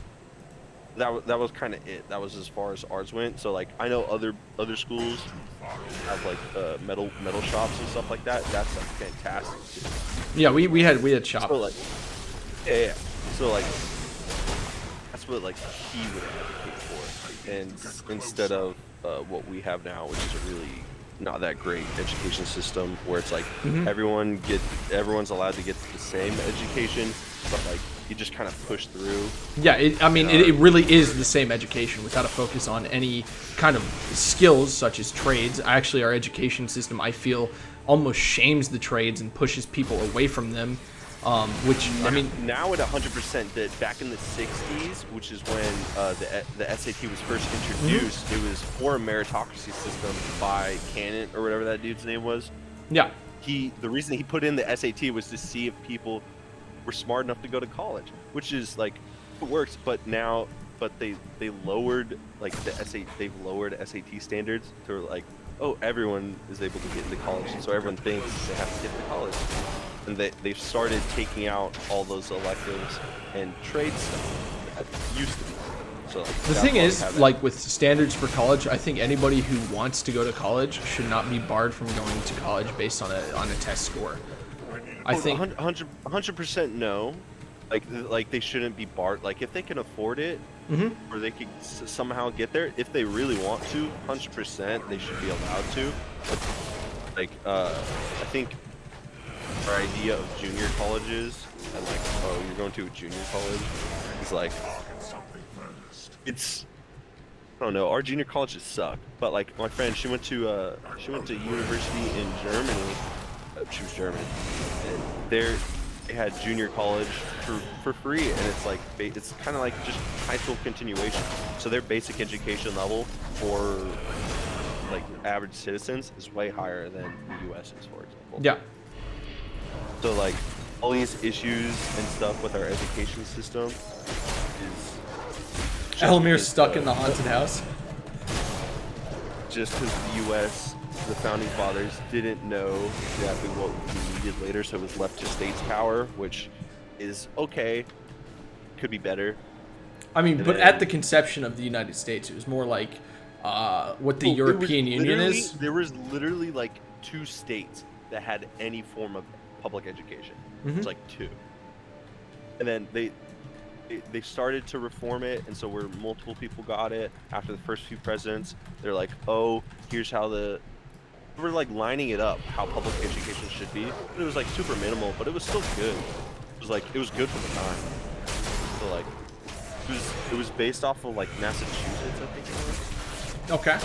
That was kind of it. That was as far as ours went. So like, I know other schools have like metal shops and stuff like that. That's like fantastic too. Yeah, we had shops. So like, yeah. So like, that's what like he would advocate for, and instead of what we have now, which is a really not that great education system, where it's like everyone's allowed to get the same education, but like you just kind of push through. Yeah, it really is the same education without a focus on any kind of skills such as trades. Actually, our education system, I feel, almost shames the trades and pushes people away from them. Which I mean, now at 100%. That back in the 60s, which is when the SAT was first introduced, it was for a meritocracy system by Cannon or whatever that dude's name was. Yeah. The reason he put in the SAT was to see if people were smart enough to go to college, which is like, it works. But they lowered like they've lowered SAT standards to like, oh, everyone is able to get into college, so everyone thinks they have to get to college. And they've started taking out all those electives and trade stuff that used to be. So like, the thing is, like with standards for college, I think anybody who wants to go to college should not be barred from going to college based on a test score. I think 100% no. Like they shouldn't be barred. Like if they can afford it, or they can somehow get there, if they really want to, 100%, they should be allowed to. But, like I think our idea of junior colleges and like, oh, you're going to a junior college, is like, it's, I don't know. Our junior colleges suck. But like my friend, she went to university in Germany. She was German, and they had junior college for free, and it's like it's kind of like just high school continuation. So their basic education level for like average citizens is way higher than the U.S. is, for example. Yeah. So like all these issues and stuff with our education system is Elmir's stuck in the haunted house. Just because the U.S., the founding fathers didn't know exactly what we needed later, so it was left to states' power, which is okay, could be better. I mean, but at the conception of the United States, it was more like what the European Union is. There was literally like 2 states that had any form of public education. It's like 2, and then they started to reform it, and so where multiple people got it after the first few presidents, they're like, oh, here's how we're like lining it up how public education should be. It was like super minimal, but it was still good. It was good for the time. So like it was based off of like Massachusetts, I think it was. Okay.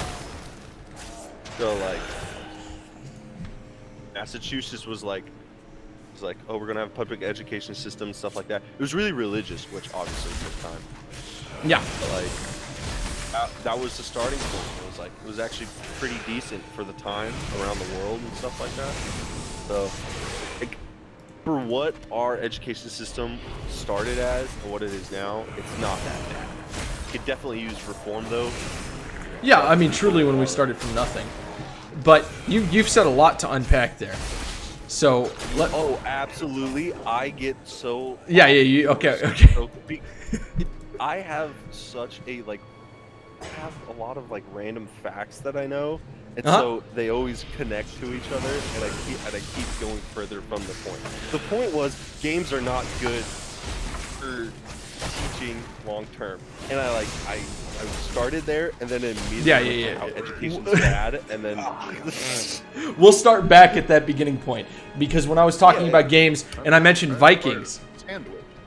So like Massachusetts was like, oh, we're gonna have a public education system and stuff like that. It was really religious, which obviously took time. Yeah. But like that was the starting point. It was actually pretty decent for the time around the world and stuff like that. So like, for what our education system started as and what it is now, it's not that bad. Could definitely use reform though. Yeah, I mean, truly, when we started from nothing. But you've said a lot to unpack there. So oh, absolutely. I get so yeah. Okay. So, I have such a I have a lot of like random facts that I know, and so they always connect to each other, and I keep going further from the point. The point was games are not good for teaching long term, and I started there, and then immediately how education's bad, and then we'll start back at that beginning point, because when I was talking about games and I mentioned Vikings,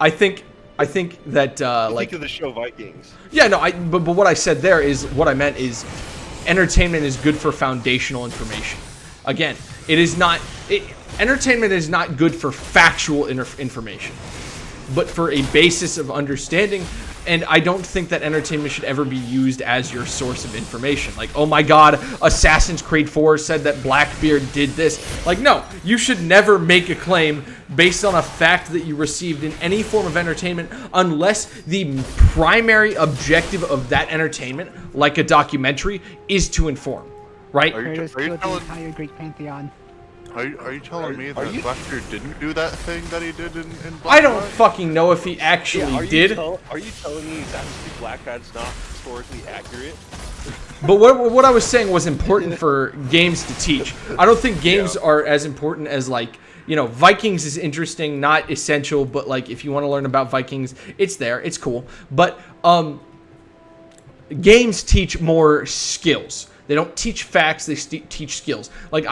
I think that think of the show Vikings. Yeah, no, but what I said there is what I meant is entertainment is good for foundational information. Again, entertainment is not good for factual information, but for a basis of understanding. And I don't think that entertainment should ever be used as your source of information. Like, oh my god, Assassin's Creed 4 said that Blackbeard did this. Like, no, you should never make a claim based on a fact that you received in any form of entertainment unless the primary objective of that entertainment, like a documentary, is to inform, right? Are you telling Greek pantheon? Are you telling me that Blackbeard didn't do that thing that he did in Blackbeard? I don't fucking know if he actually did. Are you telling me that Blackbeard's not historically accurate? But what I was saying was important for games to teach. I don't think games are as important as Vikings is interesting, not essential, but like if you want to learn about Vikings, it's there, it's cool. But games teach more skills. They don't teach facts, they teach skills. Like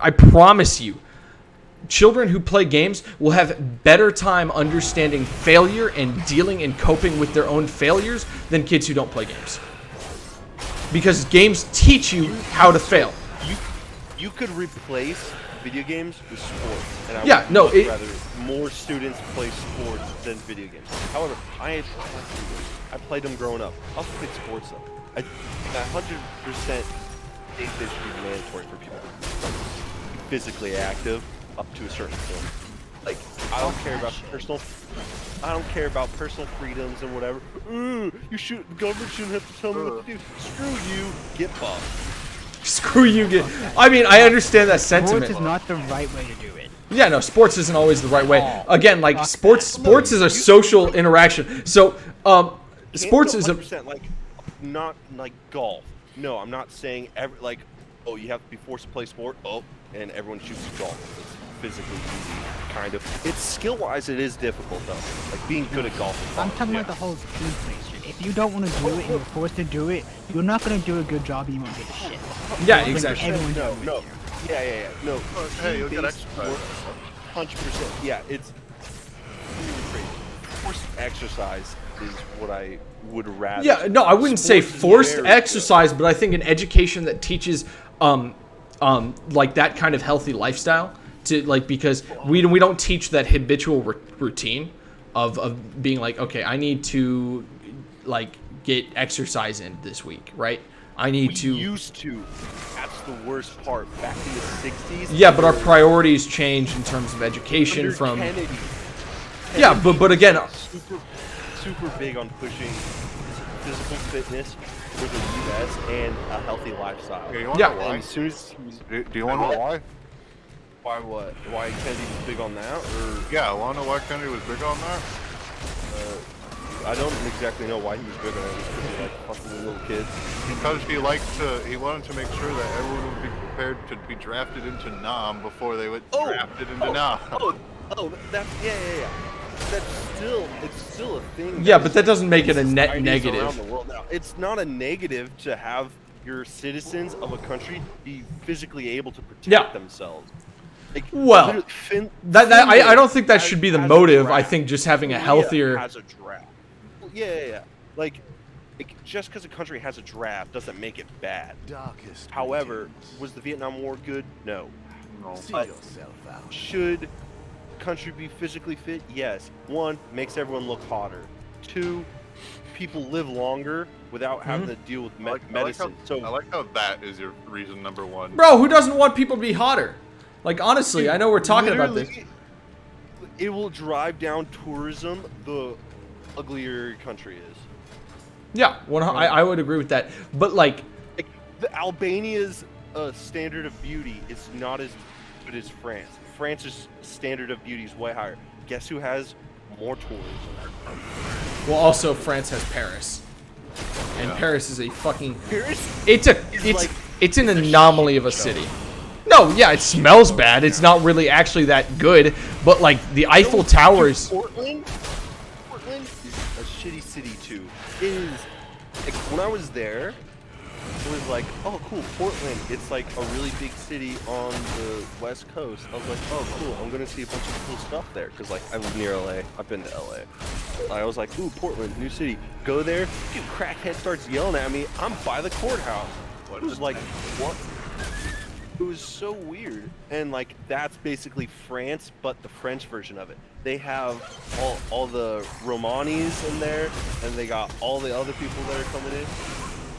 I promise you, children who play games will have better time understanding failure and dealing and coping with their own failures than kids who don't play games. Because games teach you how to fail. You could replace video games with sports, and I would rather more students play sports than video games. However, I played them growing up. I also played sports though. I 100% think they should be mandatory for people to be physically active up to a certain point. Like, I don't care about personal freedoms and whatever. The government shouldn't have to tell me what to do. Screw you, get buffed. Screw you, I mean, I understand that sentiment. Sports is not the right way to do it. Yeah, no, sports isn't always the right way. Again, like sports is a social interaction. So, sports is not like golf. No, I'm not saying you have to be forced to play sport. Oh, and everyone chooses golf. It's physically easy, kind of. It's skill-wise, it is difficult though. Like being good at golf. I'm talking about the whole team play shit. If you don't want to do it and you're forced to do it, you're not gonna do a good job and you won't get a shit. Yeah, exactly. Everyone No, does no. it. Yeah. No. Hey, you'll get team-based exercise. work, 100%. Yeah, it's forced exercise is what I would rather. Yeah, no, I wouldn't say Sports is forced very exercise, but I think an education that teaches like that kind of healthy lifestyle to like, because we don't teach that habitual routine of being like, okay, I need to like get exercise in this week, right? I need to. Used to. That's the worst part. Back in the 60s. Yeah, but our priorities change in terms of education under from. Kennedy. Yeah, but again. Super big on pushing physical fitness for the U.S. and a healthy lifestyle. Okay, you want Yeah. to know why? And as soon as Do you want to know why? why what? Why Kennedy was big on that? Or Yeah, I want to know why Kennedy was big on that. I don't exactly know why he was big on it. Just because he liked fucking little kids. Because he wanted to make sure that everyone would be prepared to be drafted into Nam before they went drafted into Nam. That's yeah. It's still a thing. Yeah, but that doesn't make it a net Societies negative. around the world now. It's not a negative to have your citizens of a country be physically able to protect themselves. Like, Well, literally, I don't think that should be the has a motive. I draft. think just having a Korea healthier. has a draft. Well, yeah. Like just because a country has a draft doesn't make it bad. However, was the Vietnam War good? No. But should country be physically fit? Yes. 1, makes everyone look hotter. 2, people live longer without having to deal with medicine. I like how that is your reason number 1. Bro, who doesn't want people to be hotter? Like, honestly, I know we're talking about this. It will drive down tourism the uglier your country is. Yeah, I would agree with that. But, like the Albania's standard of beauty is not as good as France. France's standard of beauty is way higher. Guess who has more tourism? well, also, France has Paris. And Paris is a fucking... Paris? It's an anomaly of a city. No, yeah, it smells bad. It's not really actually that good. But, like, the Eiffel Towers... Portland is a shitty city, too. It is... Like, when I was there, it was like, oh, cool, Portland. It's, like, a really big city on the West Coast. I was like, oh, cool, I'm going to see a bunch of cool stuff there. Because, like, I live near LA. I've been to LA. I was like, ooh, Portland, new city. Go there. Dude, crackhead starts yelling at me. I'm by the courthouse. It was like, what? It was so weird. And like that's basically France, but the French version of it. They have all the Romanis in there, and they got all the other people that are coming in.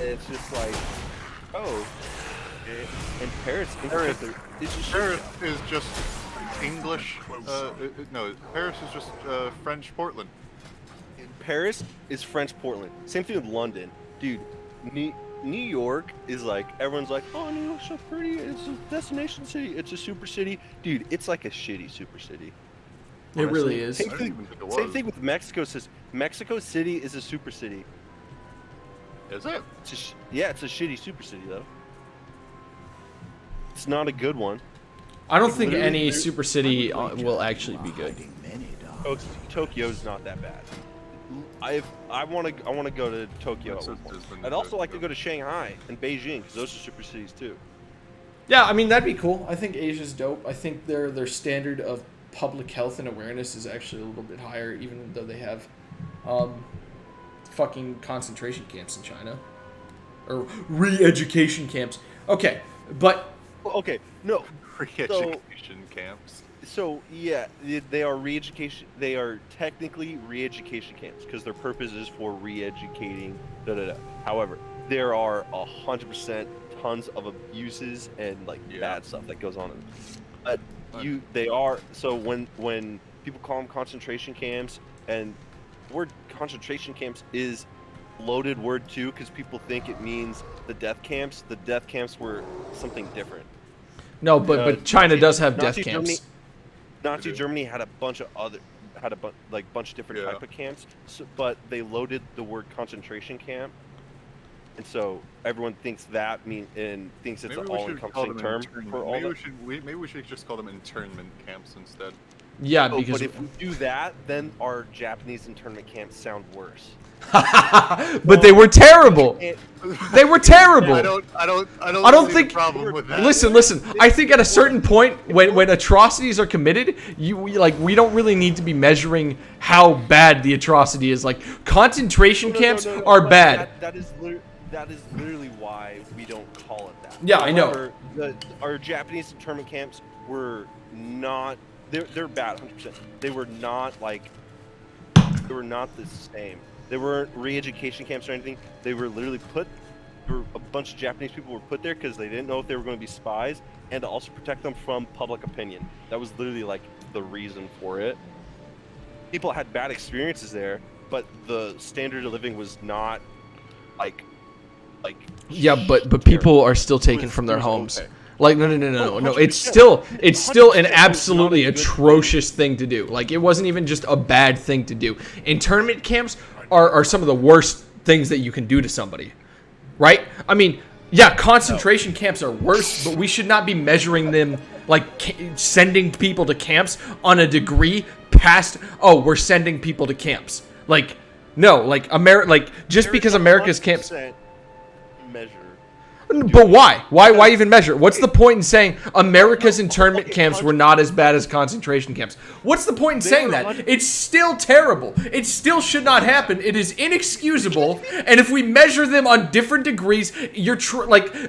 And it's just like, oh. And Paris in particular is just Paris is just English. No, Paris is just French Portland. Paris is French Portland. Same thing with London, dude. New York is like, everyone's like, oh, New York's so pretty, it's a destination city, it's a super city. Dude, it's like a shitty super city. It really is. Same thing with Mexico. Mexico City is a super city. Is it? Yeah, it's a shitty super city, though. It's not a good one. I don't think any super city will actually be good. Tokyo's not that bad. I want to go to Tokyo. I'd also like to go to Shanghai and Beijing because those are super cities too. Yeah, I mean that'd be cool. I think Asia's dope. I think their standard of public health and awareness is actually a little bit higher, even though they have fucking concentration camps in China or re-education camps. Okay, but no re-education camps. So yeah, they are re-education. They are technically re-education camps because their purpose is for re-educating. However, there are 100% tons of abuses and like bad stuff that goes on. They are so when people call them concentration camps, and the word concentration camps is loaded word too because people think it means the death camps. The death camps were something different. No, but China does have death camps. Nazi Germany had a bunch of bunch of different type of camps, but they loaded the word concentration camp and so everyone thinks thinks it's an all-encompassing term for all. Maybe we should just call them internment camps instead. Yeah, Oh, because but if we do that, then our Japanese internment camps sound worse. but they were terrible. They were terrible. I don't see think. the problem with that. Listen. I think at a certain point, when atrocities are committed, we don't really need to be measuring how bad the atrocity is. Like concentration camps are bad. That is literally why we don't call it that. Yeah, I know. Our Japanese internment camps were not. They're bad, 100%. They were not the same. They weren't re-education camps or anything. They were literally a bunch of Japanese people were put there because they didn't know if they were going to be spies, and to also protect them from public opinion. That was literally like the reason for it. People had bad experiences there, but the standard of living was not like. Yeah, but people are still taken from their homes. Okay. Like no. It's still an absolutely atrocious thing to do. Like it wasn't even just a bad thing to do. Internment camps are some of the worst things that you can do to somebody, right? I mean, yeah, concentration camps are worse, but we should not be measuring them like sending people to camps on a degree past. Oh, we're sending people to camps. Like no, just because America's camps. Measure. But why? Why even measure? What's the point in saying America's internment camps were not as bad as concentration camps? What's the point in saying that? It's still terrible. It still should not happen. It is inexcusable. And if we measure them on different degrees,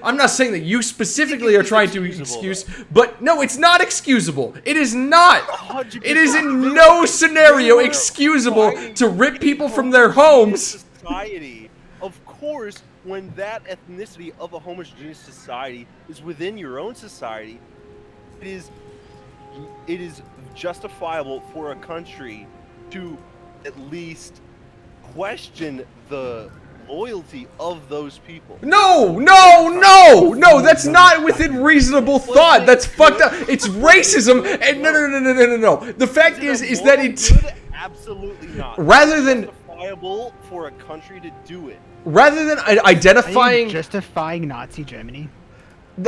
I'm not saying that you specifically are trying to excuse, but no, it's not excusable. It is not. It is in no scenario excusable to rip people from their homes. Society, of course. When that ethnicity of a homogeneous society is within your own society, it is justifiable for a country to at least question the loyalty of those people. No, that's not within reasonable thought. That's fucked up. It's racism. And no. The fact is that it's absolutely not. Rather than justifiable for a country to do it. Rather than identifying... Are you justifying Nazi Germany?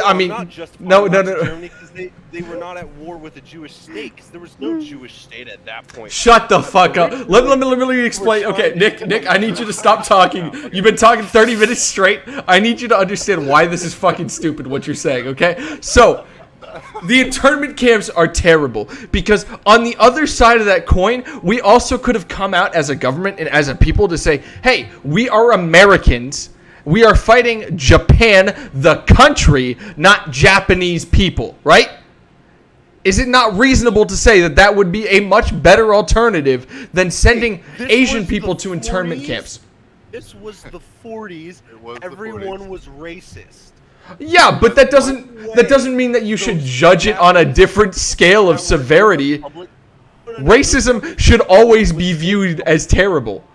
I mean, not justifying no. Germany because they were not at war with the Jewish state because there was no Jewish state at that point. Shut the fuck up. Let me explain. Okay, Nick, I need you to stop talking. You've been talking 30 minutes straight. I need you to understand why this is fucking stupid what you're saying, okay? So... the internment camps are terrible because on the other side of that coin, we also could have come out as a government and as a people to say, hey, we are Americans. We are fighting Japan, the country, not Japanese people, right? Is it not reasonable to say that that would be a much better alternative than sending Asian people to internment camps? This was the 40s. Everyone was racist. Yeah, but that doesn't mean that you should judge it on a different scale of severity. Racism should always be viewed as terrible.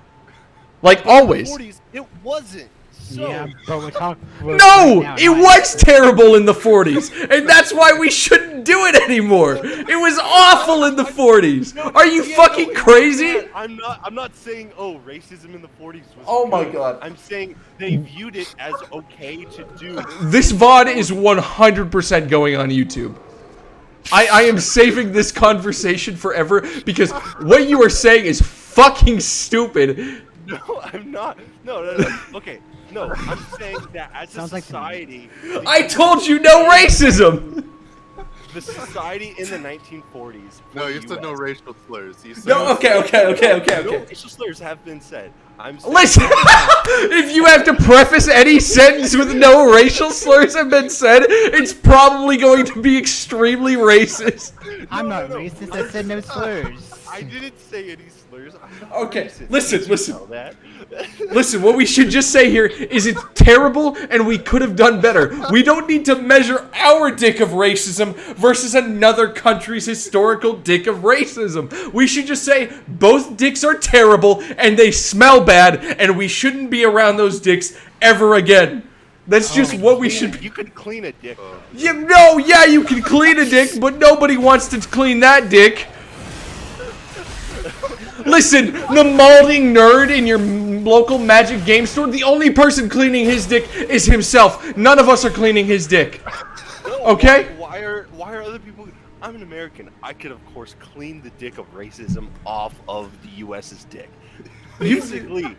Like always. It wasn't. So. Yeah, but we're talking. No, it was terrible in the 40s, and that's why we shouldn't do it anymore. It was awful in the 40s. Are you fucking crazy? I'm not saying racism in the 40s was. Oh my god. I'm saying they viewed it as okay to do. This VOD is 100% going on YouTube. I am saving this conversation forever because what you are saying is fucking stupid. No, I'm not. No. Okay. No, I'm saying that as a society... I told you no racism! The society in the 1940s... No, you said no racial slurs. No, okay. No racial slurs have been said. Listen! If you have to preface any sentence with no racial slurs have been said, it's probably going to be extremely racist. I'm not racist, I said no slurs. I didn't say any slurs. Okay, listen. Listen, what we should just say here is it's terrible and we could have done better. We don't need to measure our dick of racism versus another country's historical dick of racism. We should just say both dicks are terrible and they smell bad and we shouldn't be around those dicks ever again. That's just what we should... You can clean a dick. Yeah, you can clean a dick, but nobody wants to clean that dick. Listen, the malding nerd in your local Magic game store. The only person cleaning his dick is himself. None of us are cleaning his dick. No, Okay? Why are other people? I'm an American. I could, of course, clean the dick of racism off of the U.S.'s dick. Basically.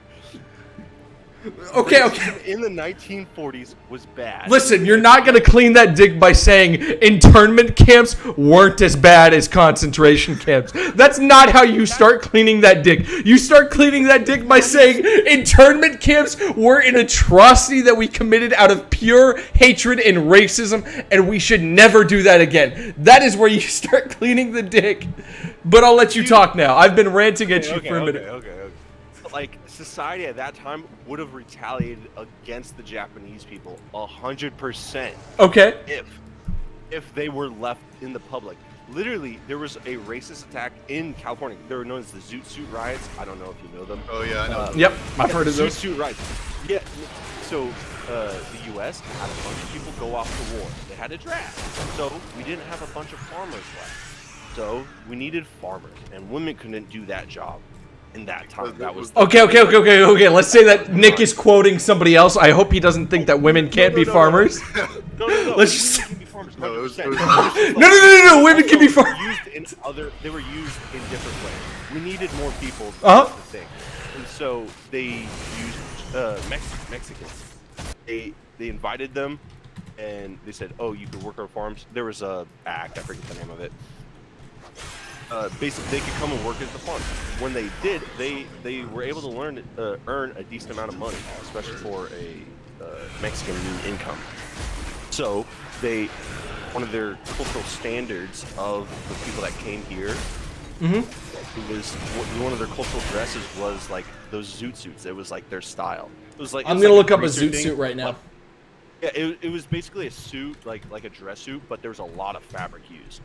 Okay. In the 1940s was bad. Listen, you're not gonna clean that dick by saying internment camps weren't as bad as concentration camps. That's not how you start cleaning that dick. You start cleaning that dick by saying internment camps were an atrocity that we committed out of pure hatred and racism, and we should never do that again. That is where you start cleaning the dick. But I'll let you talk now. I've been ranting at you for a minute. Okay. Like, society at that time would have retaliated against the Japanese people 100%. Okay. If they were left in the public. Literally, there was a racist attack in California. They were known as the Zoot Suit riots. I don't know if you know them. Oh yeah, I know. Yep, I've heard of those. Zoot Suit riots. Yeah. So the U.S. had a bunch of people go off to war. They had a draft. So we didn't have a bunch of farmers left. So we needed farmers, and women couldn't do that job. In that time, that was Okay. Let's say that Nick is quoting somebody else. I hope he doesn't think that women can't be farmers. No. Let's just. Women can be farmers, No, it was- 100%. No. Women can be farmers. They were used in different ways. We needed more people. Uh-huh. The thing, and so they used Mexicans. They invited them, and they said, "Oh, you could work on farms." There was a act. I forget the name of it. Basically, they could come and work at the farm. When they did, they were able to earn a decent amount of money, especially for a Mexican income. So one of their cultural standards of the people that came here, one of their cultural dresses was like those zoot suits. It was like their style. It was like I'm gonna look up a zoot suit right now. Yeah, it was basically a suit, like a dress suit, but there was a lot of fabric used.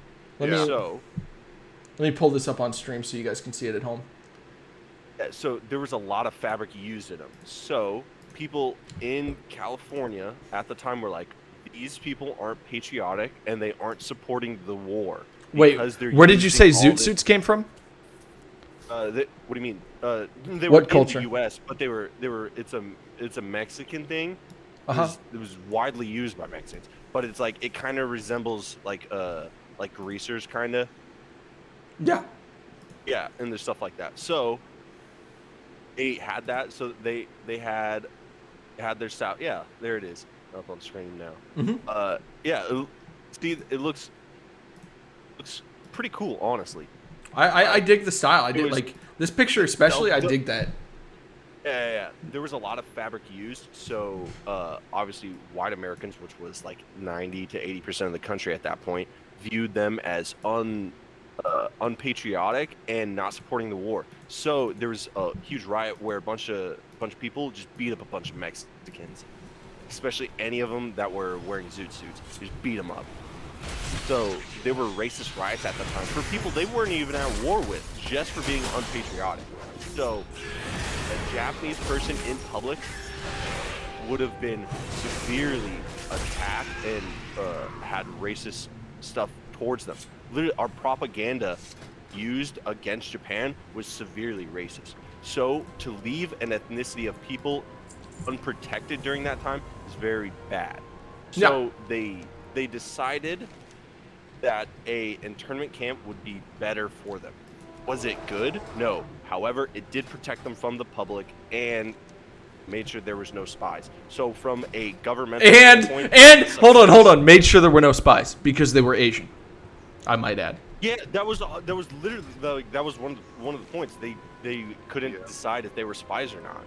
Let me pull this up on stream so you guys can see it at home. So there was a lot of fabric used in them. So people in California at the time were like, these people aren't patriotic and they aren't supporting the war. Wait, where did you say zoot suits came from? What do you mean? They What were culture? in the U.S., but they were. It's a Mexican thing. Uh-huh. It was widely used by Mexicans, but it's like it kind of resembles like greasers, kind of. Yeah. Yeah, and there's stuff like that. So they had that. So they had their style. Yeah, there it is up on screen now. Yeah, see, it looks pretty cool, honestly. I dig the style. I did like this picture especially. I dig that. Yeah. There was a lot of fabric used. So obviously, white Americans, which was like 90 to 80% of the country at that point, viewed them as unpatriotic and not supporting the war. So there was a huge riot where a bunch of people just beat up a bunch of Mexicans, especially any of them that were wearing zoot suits. Just beat them up. So there were racist riots at the time for people they weren't even at war with, just for being unpatriotic. So a Japanese person in public would have been severely attacked and had racist stuff towards them. Literally, our propaganda used against Japan was severely racist. So to leave an ethnicity of people unprotected during that time is very bad. So they decided that a internment camp would be better for them. Was it good? No. However, it did protect them from the public and made sure there was no spies. So from a governmental standpoint, and hold on, made sure there were no spies because they were Asian. I might add. Yeah, that was literally that was one of the points. They couldn't decide if they were spies or not.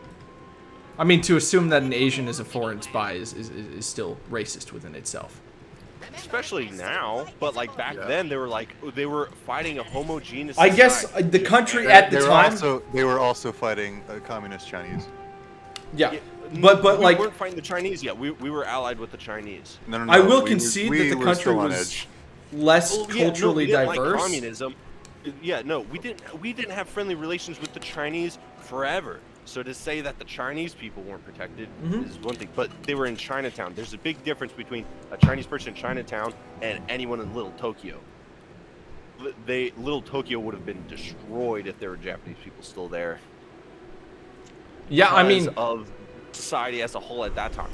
I mean, to assume that an Asian is a foreign spy is still racist within itself. Especially now, but like back then, they were fighting a homogeneous. I guess the country at the time. They were also fighting communist Chinese. Yeah, but we weren't fighting the Chinese yet. We were allied with the Chinese. No. I will concede that the country was less culturally diverse. Like communism. Yeah, no, we didn't have friendly relations with the Chinese forever. So to say that the Chinese people weren't protected is one thing, but they were in Chinatown. There's a big difference between a Chinese person in Chinatown and anyone in Little Tokyo. Little Tokyo would have been destroyed if there were Japanese people still there. Yeah, I mean, of society as a whole at that time.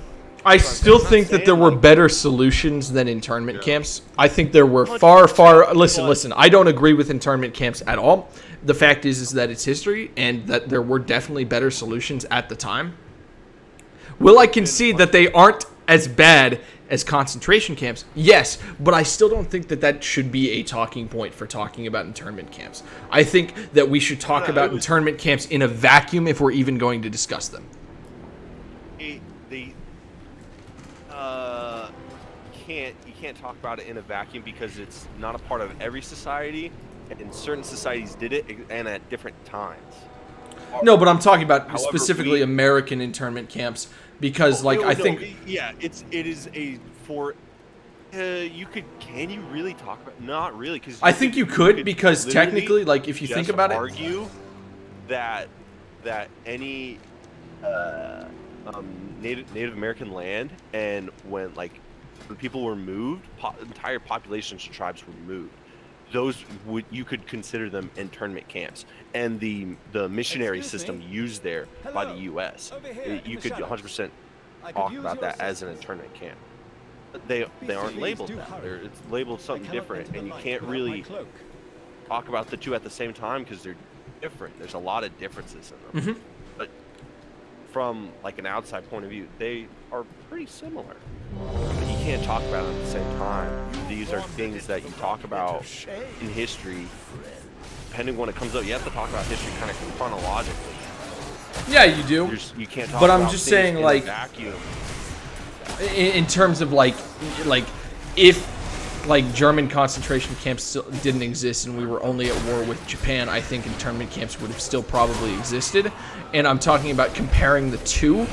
I still think that there were better solutions than internment camps. I think there were far. Listen. I don't agree with internment camps at all. The fact is that it's history, and that there were definitely better solutions at the time. Will I concede that they aren't as bad as concentration camps? Yes, but I still don't think that that should be a talking point for talking about internment camps. I think that we should talk about internment camps in a vacuum if we're even going to discuss them. You can't talk about it in a vacuum because it's not a part of every society, and certain societies did it and at different times. No, but I'm talking about specifically American internment camps because, I think, it is a for. Can you really talk about? Not really, because I think you could because technically, like, if you think about it, argue that any Native American land, and when people were moved, entire populations of tribes were moved. Those you could consider them internment camps, and the missionary system used there by the U.S. You could 100% talk about that as an internment camp. They aren't labeled that. It's labeled something different, and you can't really talk about the two at the same time because they're different. There's a lot of differences in them. But from an outside point of view, they are pretty similar. But you can't talk about them at the same time. These are things that you talk about in history. Depending when it comes up, you have to talk about history kind of chronologically. Yeah, you do. You can't talk but about I'm just saying, in a vacuum. In terms of if German concentration camps still didn't exist and we were only at war with Japan, I think internment camps would have still probably existed. And I'm talking about comparing the two,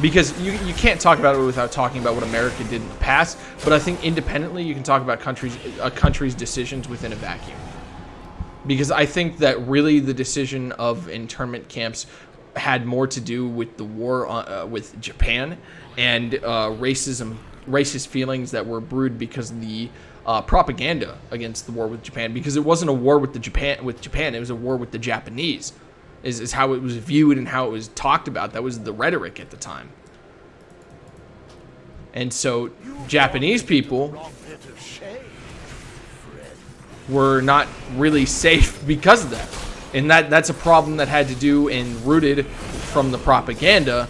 because you can't talk about it without talking about what America did in the past. But I think independently you can talk about a country's decisions within a vacuum. Because I think that really the decision of internment camps had more to do with the war with Japan and racist feelings that were brewed because of the propaganda against the war with Japan. Because it wasn't a war with Japan, it was a war with the Japanese. Is how it was viewed and how it was talked about. That was the rhetoric at the time. And so Japanese people were not really safe because of that. And that's a problem that had to do and rooted from the propaganda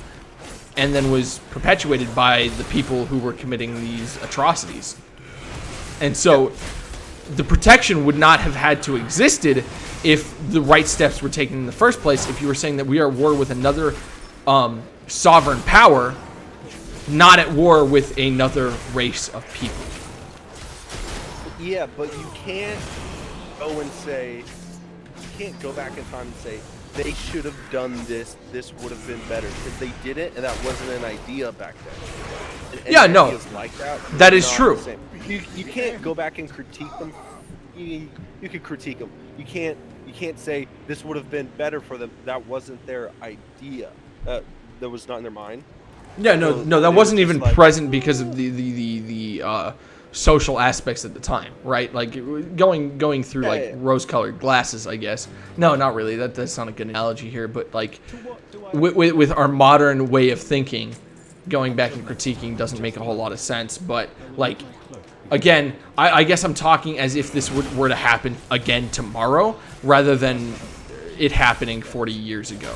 and then was perpetuated by the people who were committing these atrocities. And so the protection would not have had to existed if the right steps were taken in the first place. If you were saying that we are at war with another sovereign power, not at war with another race of people. Yeah, but you can't go and say, you can't go back in time and say, they should have done this would have been better, because they didn't, and that wasn't an idea back then. And yeah, no, that is true. You can't go back and critique them. You could critique them. You can't say this would have been better for them. That wasn't their idea. That was not in their mind. Yeah, no, that wasn't even present because of the social aspects at the time, right? Like going through rose-colored glasses, I guess. No, not really. That's not a good analogy here, but with our modern way of thinking, going back and critiquing doesn't make a whole lot of sense. But again, I guess I'm talking as if this were to happen again tomorrow, rather than it happening 40 years ago,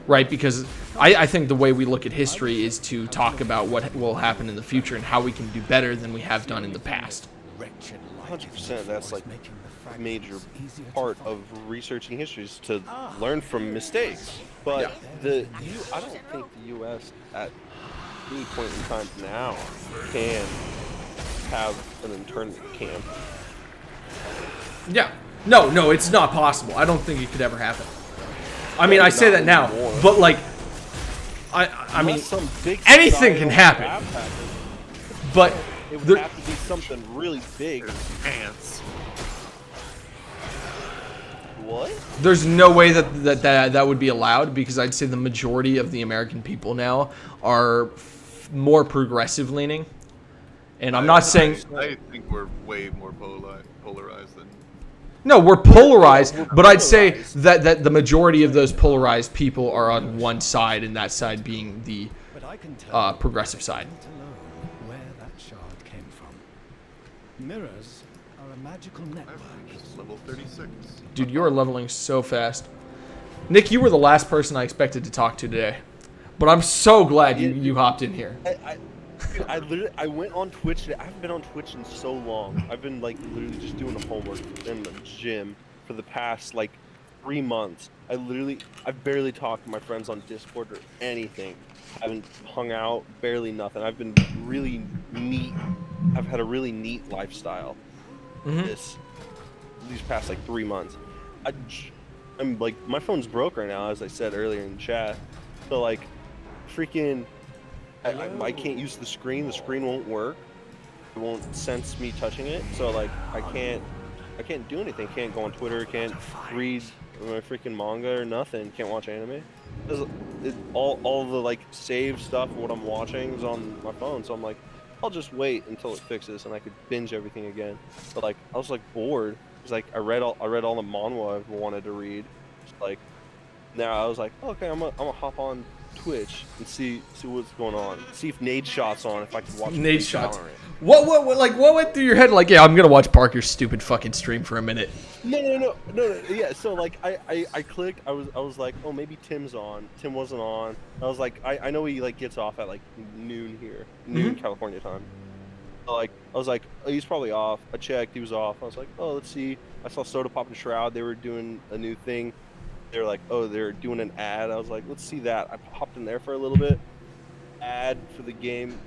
right? Because I think the way we look at history is to talk about what will happen in the future and how we can do better than we have done in the past. 100%. That's a major part of researching history, is to learn from mistakes. But I don't think the U.S. at any point in time now can have an internment camp. Yeah. No, it's not possible. I don't think it could ever happen. I mean, I say that now, but I mean, anything can happen. But it would have to be something really big. Ants. What? There's no way that would be allowed, because I'd say the majority of the American people now are more progressive leaning. And I'm not saying... I think we're way more polarized than... No, we're polarized, but I'd say that the majority of those polarized people are on one side, and that side being the progressive side. Where that shard came from. Mirrors are a magical network. Level 36. Dude, you are leveling so fast. Nick, you were the last person I expected to talk to today, but I'm so glad you hopped in here. I went on Twitch today. I haven't been on Twitch in so long. I've been like literally just doing the homework in the gym for the past like 3 months. I've barely talked to my friends on Discord or anything. I haven't hung out, barely nothing. I've been really neat. I've had a really neat lifestyle these past like 3 months. I'm like, my phone's broke right now, as I said earlier in chat. So like, freaking, I can't use the screen. The screen won't work. It won't sense me touching it. So like, I can't do anything. Can't go on Twitter. Can't read my freaking manga or nothing. Can't watch anime. All the like save stuff, what I'm watching is on my phone. So I'm like, I'll just wait until it fixes and I could binge everything again. But like, I was like bored. It's like I read all the manhwa I've wanted to read. Just like now I was like, okay, I'm gonna hop on Twitch and see what's going on. See if Nadeshot's on. If I can watch Nadeshot. What went through your head? Like, yeah, I'm gonna watch Parker's stupid fucking stream for a minute. No. Yeah, so like I clicked. I was like, oh, maybe Tim's on. Tim wasn't on. I was like, I know he like gets off at like noon here, noon California time. Like, I was like, oh, he's probably off. I checked, he was off. I was like, oh, let's see. I saw Soda Pop and Shroud. They were doing a new thing. They were like, oh, they're doing an ad. I was like, let's see that. I hopped in there for a little bit. Ad for the game.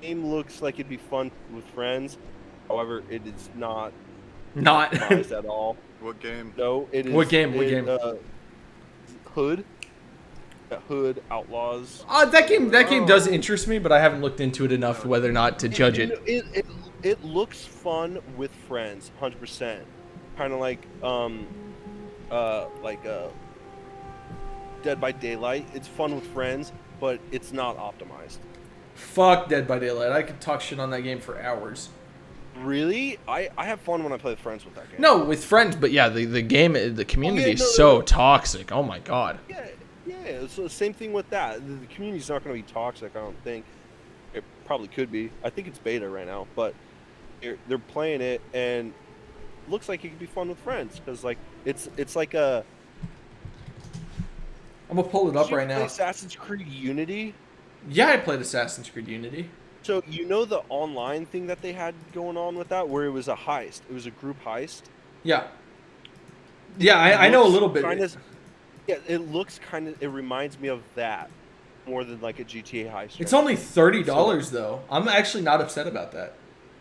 Game looks like it'd be fun with friends. However, it is not optimized at all. What game? No, it is. What game? Hood. Hood Outlaws. That game does interest me, but I haven't looked into it enough whether or not to judge it. It looks fun with friends, 100%. Kind of like Dead by Daylight. It's fun with friends, but it's not optimized. Fuck Dead by Daylight. I could talk shit on that game for hours. Really? I have fun when I play with friends with that game. No, with friends, but yeah, the game, the community is so toxic. Oh my god. Yeah, so same thing with that. The community's not going to be toxic, I don't think. It probably could be. I think it's beta right now, but they're playing it, and it looks like it could be fun with friends, because like it's like a... I'm going to pull it up right now. Assassin's Creed Unity? Yeah, I played Assassin's Creed Unity. So, you know the online thing that they had going on with that, where it was a heist? It was a group heist? Yeah. Yeah, I know a little bit. Yeah, it looks kind of... It reminds me of that more than like a GTA heist. It's only $30 though. I'm actually not upset about that.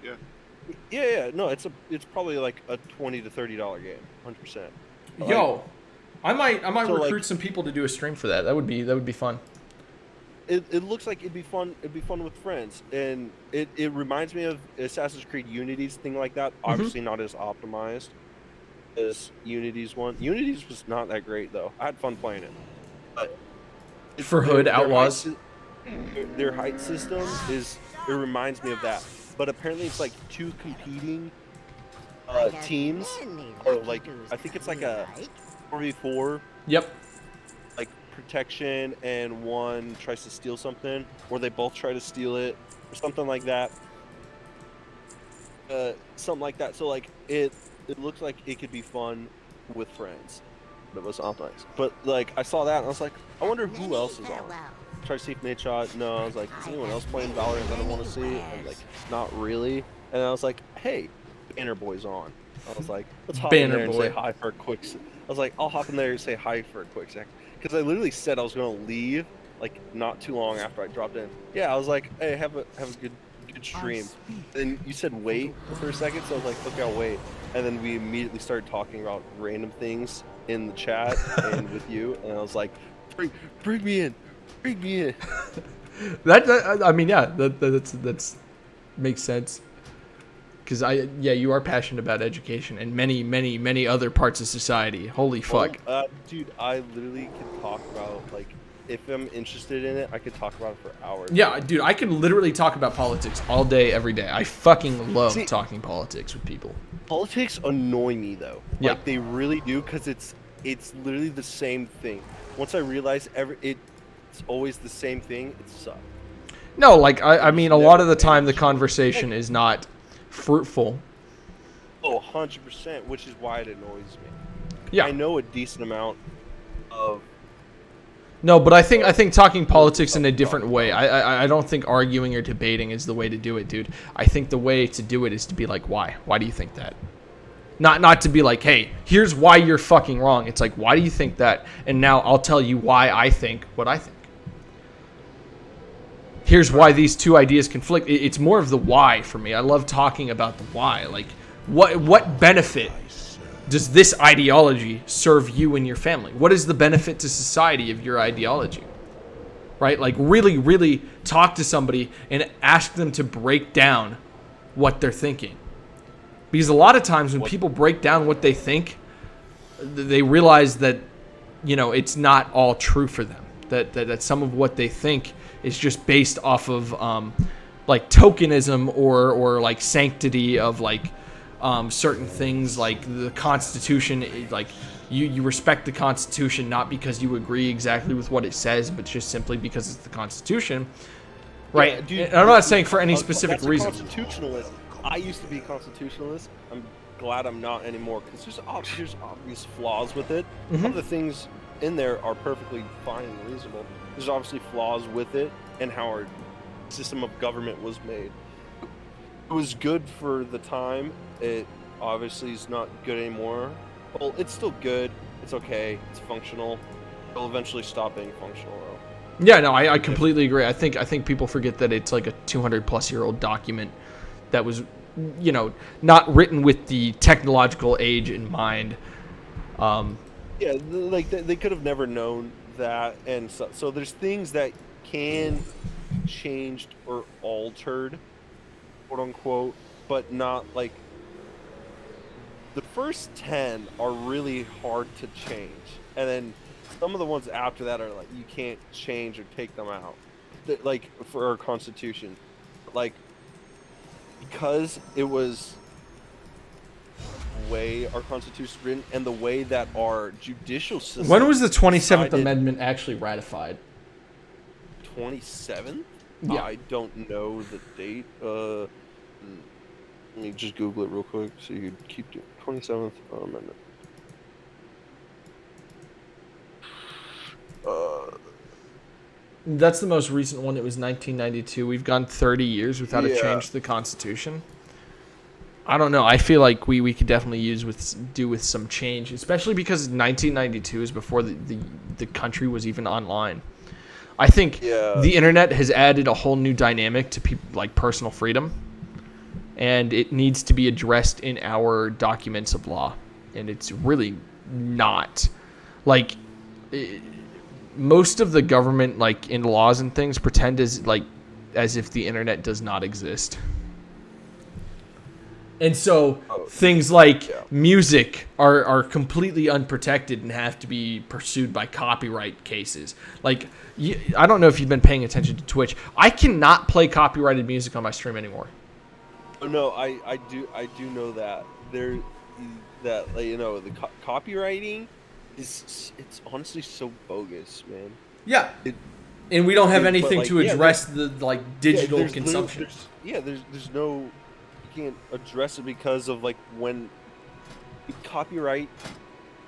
Yeah. Yeah. No, it's probably like a $20 to $30 game, 100%. Yo, I might so recruit some people to do a stream for that. That would be fun. It looks like it'd be fun. It'd be fun with friends, and it reminds me of Assassin's Creed Unity's thing like that. Obviously not as optimized as Unity's one. Unity's was not that great though. I had fun playing it. But for Hood Outlaws, their height system it reminds me of that. But apparently it's like two competing teams. Or like I think it's like a 4v4. Yep. Like protection, and one tries to steal something, or they both try to steal it, or something like that. Something like that. So like it looks like it could be fun with friends, but it was optimized. But like I saw that and I was like, I wonder who else is on. Try to see if Nadeshot. No, I was like, is anyone else playing Valorant that I want to see? I'm like, not really. And I was like, hey, Banner Boy's on. I was like, let's hop in there and say hi for a quick. I was like, I'll hop in there and say hi for a quick second, because I literally said I was gonna leave like not too long after I dropped in. Yeah, I was like, hey, have a good stream. And you said wait for a second, so I was like, okay, I'll wait. And then we immediately started talking about random things in the chat and with you, and I was like, bring me in. I mean, yeah, that's makes sense. Because you are passionate about education and many other parts of society. Holy fuck. Dude, I literally can talk about, like, if I'm interested in it, I could talk about it for hours. Yeah, dude, I can literally talk about politics all day, every day. I fucking love talking politics with people. Politics annoy me though. Yeah. Like they really do, because it's literally the same thing. Once I realize it's always the same thing, it sucks. No, like I mean, a lot of the time the conversation is not fruitful. Oh, 100%, which is why it annoys me. Yeah. I know a decent amount of. No, but I think talking politics in a different way. I don't think arguing or debating is the way to do it, dude. I think the way to do it is to be like, why? Why do you think that? Not to be like, hey, here's why you're fucking wrong. It's like, why do you think that? And now I'll tell you why I think what I think. Here's why these two ideas conflict. It's more of the why for me. I love talking about the why. Like, what benefit does this ideology serve you and your family? What is the benefit to society of your ideology? Right? Like, really, really talk to somebody and ask them to break down what they're thinking. Because a lot of times when people break down what they think, they realize that, you know, it's not all true for them. That some of what they think is just based off of like tokenism or like sanctity of like certain things, like the Constitution. Like you respect the Constitution not because you agree exactly with what it says, but just simply because it's the Constitution, right? Yeah, dude, and I'm not saying for any specific reason. Constitutionalist. I used to be a constitutionalist. I'm glad I'm not anymore, because there's obvious flaws with it. Other things in there are perfectly fine and reasonable. There's obviously flaws with it and how our system of government was made. It was good for the time. It obviously is not good anymore. Well, it's still good. It's okay. It's functional. It'll eventually stop being functional, though. Yeah, no, I completely agree. I think people forget that it's like a 200-plus-year-old document that was, you know, not written with the technological age in mind. Yeah, like they could have never known that, and so there's things that can changed or altered, quote unquote, but not like the first 10 are really hard to change, and then some of the ones after that are like you can't change or take them out. Like for our Constitution, like because it was the way our Constitution is written and the way that our judicial system. When was the 27th Amendment actually ratified? 27th? Yeah. I don't know the date. Let me just Google it real quick so you could keep doing 27th Amendment. That's the most recent one. It was 1992. We've gone 30 years without a change to the Constitution. I don't know. I feel like we could definitely do with some change, especially because 1992 is before the country was even online. I think the internet has added a whole new dynamic to people like personal freedom, and it needs to be addressed in our documents of law. And it's really not like most of the government, like in laws and things, pretend as if the internet does not exist. And so things like music are completely unprotected and have to be pursued by copyright cases. Like, I don't know if you've been paying attention to Twitch. I cannot play copyrighted music on my stream anymore. No, I do know that the copywriting it's honestly so bogus, man. Yeah. And we don't have anything to address the digital consumption. There's no. You can't address it because of like when copyright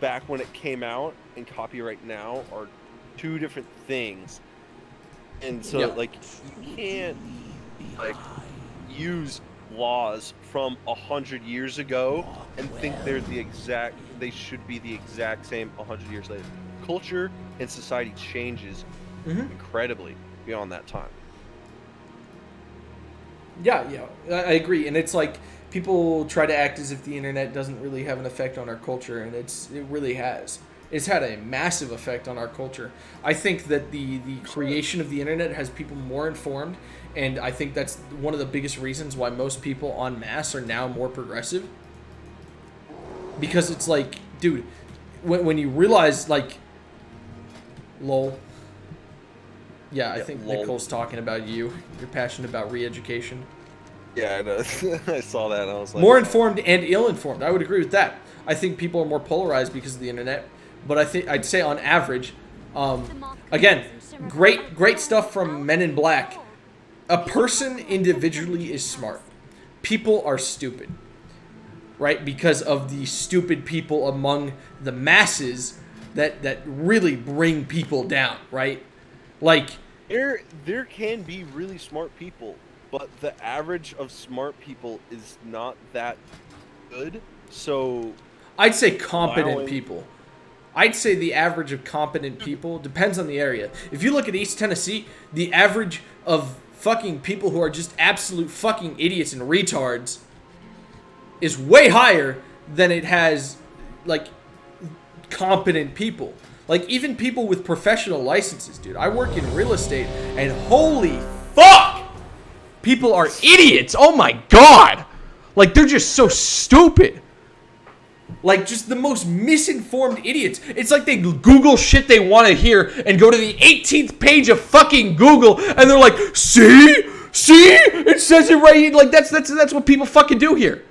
back when it came out and copyright now are two different things, and so like you can't like use laws from 100 years ago and think they should be the exact same 100 years later. Culture and society changes incredibly beyond that time. Yeah, I agree. And it's like people try to act as if the internet doesn't really have an effect on our culture, and it really has. It's had a massive effect on our culture. I think that the creation of the internet has people more informed, and I think that's one of the biggest reasons why most people en masse are now more progressive. Because it's like, dude, when you realize, like, lol. Yeah, I think lol. Nicole's talking about you. You're passionate about re-education. Yeah, I know. I saw that and I was like... More informed and ill-informed. I would agree with that. I think people are more polarized because of the internet. But I'd say on average, again, great stuff from Men in Black. A person individually is smart. People are stupid. Right? Because of the stupid people among the masses that really bring people down, right? Like... There can be really smart people, but the average of smart people is not that good. So I'd say competent people. I'd say the average of competent people depends on the area. If you look at East Tennessee, the average of fucking people who are just absolute fucking idiots and retards is way higher than it has, like, competent people. Like, even people with professional licenses, dude. I work in real estate, and holy fuck! People are idiots! Oh my god! Like, they're just so stupid. Like, just the most misinformed idiots. It's like they Google shit they want to hear and go to the 18th page of fucking Google, and they're like, see? See? It says it right here. Like, that's what people fucking do here.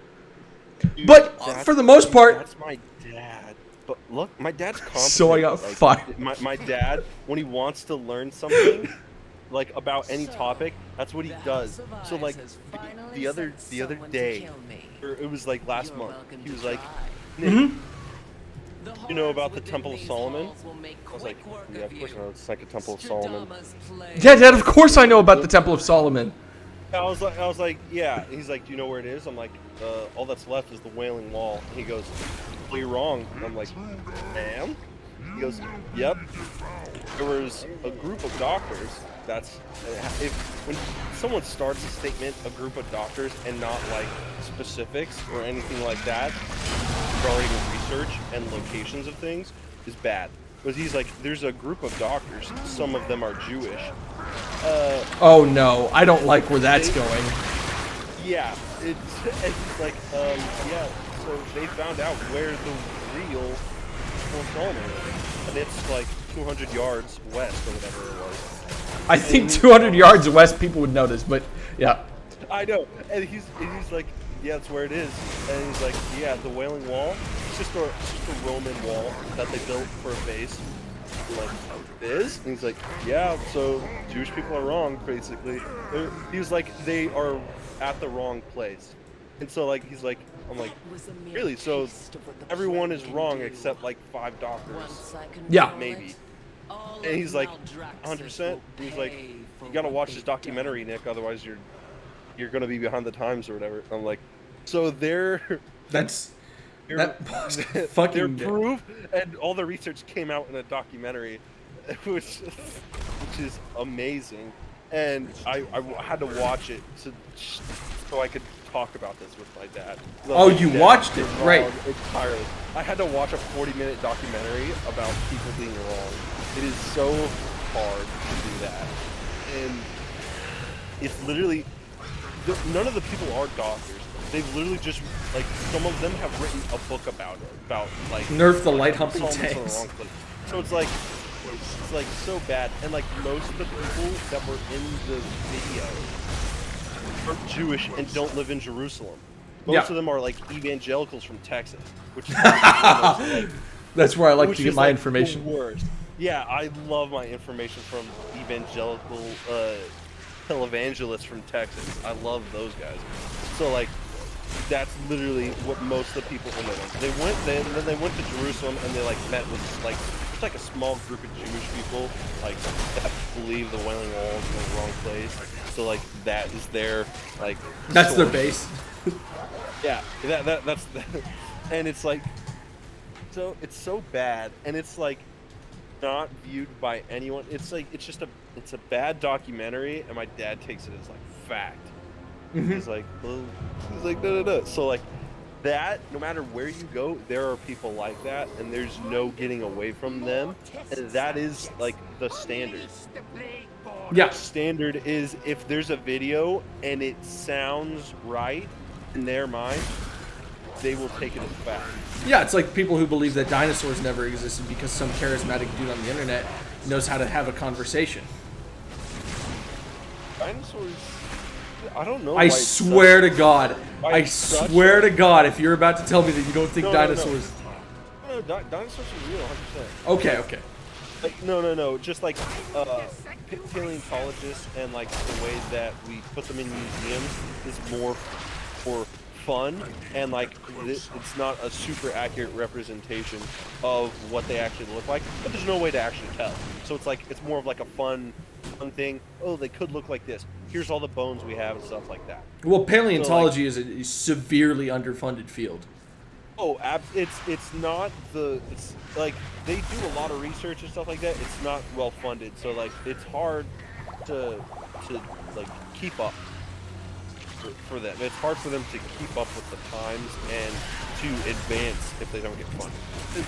Dude, but for the most part... That's my dad. But look, my dad's competent. So I got fired. My dad, when he wants to learn something, like, about any topic, that's what he does. So, like, the other day, or it was, like, last month, he was like, Nick, you know about the Temple of Solomon? I was like, yeah, of course I know. It's like a Temple of Solomon. Yeah, Dad, of course I know about the Temple of Solomon. I was like, yeah. And he's like, do you know where it is? I'm like, all that's left is the Wailing Wall. And he goes, well, you're wrong. And I'm like, damn? He goes, yep. There was a group of doctors. When someone starts a statement, a group of doctors, and not like specifics or anything like that, regarding research and locations of things, is bad. Because he's like, there's a group of doctors. Some of them are Jewish. Oh no, I don't like where that's going. Yeah, it's like, yeah. So they found out where the real Solomon is, and it's like 200 yards west or whatever it was. I think 200 yards west people would notice, but yeah. I know, and he's like, yeah, that's where it is, and he's like, yeah, the Wailing Wall. It's just a Roman wall that they built for a base. I'm like, it is? And he's like, yeah. So Jewish people are wrong, basically. He was like, they are at the wrong place, and so like he's like, I'm like, really? So everyone is wrong except like 5 doctors? Yeah. Maybe. And he's like, 100%. He's like, you gotta watch this documentary, Nick. Otherwise, you're gonna be behind the times or whatever. I'm like, so they're fucking proof, and all the research came out in a documentary, which is amazing. And I had to watch it so I could talk about this with my dad. Oh, you watched it? Right. Entirely. I had to watch a 40-minute documentary about people being wrong. It is so hard to do that. And it's literally... None of the people are doctors. They've literally just, like, some of them have written a book about it. About, like... Nerf the light humping tanks. So it's like so bad. And, like, most of the people that were in the video are Jewish and don't live in Jerusalem. Most of them are like evangelicals from Texas, which is like, that's where I like to get my information. Worst. Yeah, I love my information from evangelical televangelists from Texas. I love those guys. So like, that's literally what most of the people in there. Then they went to Jerusalem and they like met with like it's like a small group of Jewish people like that believe the Wailing Wall is in the wrong place. So like that is their like that's their base. Yeah, that's and it's like so it's so bad and it's like not viewed by anyone. It's like it's a bad documentary and my dad takes it as like fact. He's like, well, no. So like that, no matter where you go, there are people like that, and there's no getting away from them. And that is like the standard. Yeah. The standard is if there's a video and it sounds right in their mind, they will take it as fact. Yeah, it's like people who believe that dinosaurs never existed because some charismatic dude on the internet knows how to have a conversation. Dinosaurs. I don't know. I swear to God. I swear to God, if you're about to tell me that you don't think dinosaurs... No, dinosaurs are real, 100%. Okay. Like, no. Just like paleontologists and like the way that we put them in museums is more for fun, and like it's not a super accurate representation of what they actually look like, but there's no way to actually tell. So it's like it's more of like a fun thing. Oh, they could look like this. Here's all the bones we have and stuff like that. Well, paleontology is a severely underfunded field. Oh, it's not it's like they do a lot of research and stuff like that. It's not well funded, so like it's hard to like keep up for them. It's hard for them to keep up with the times and to advance if they don't get funded.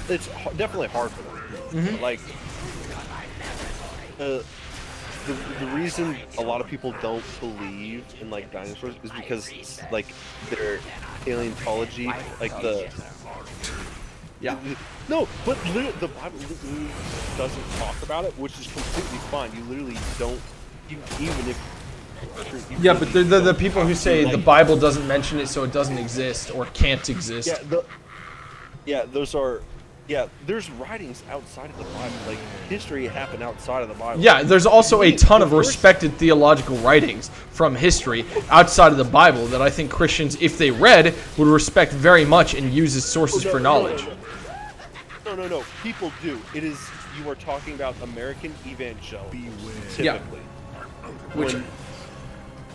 It's definitely hard for them. Mm-hmm. Like the reason a lot of people don't believe in like dinosaurs is because like their paleontology, like no, but literally, the Bible literally doesn't talk about it, which is completely fine. You literally don't, even if. Yeah, but they're the people who say the Bible doesn't mention it, so it doesn't exist or can't exist. There's writings outside of the Bible. Like history happened outside of the Bible. Yeah, there's also a ton of respected theological writings from history outside of the Bible that I think Christians, if they read, would respect very much and use as sources for knowledge. No. People do. It is, you are talking about American evangelicals, typically. Which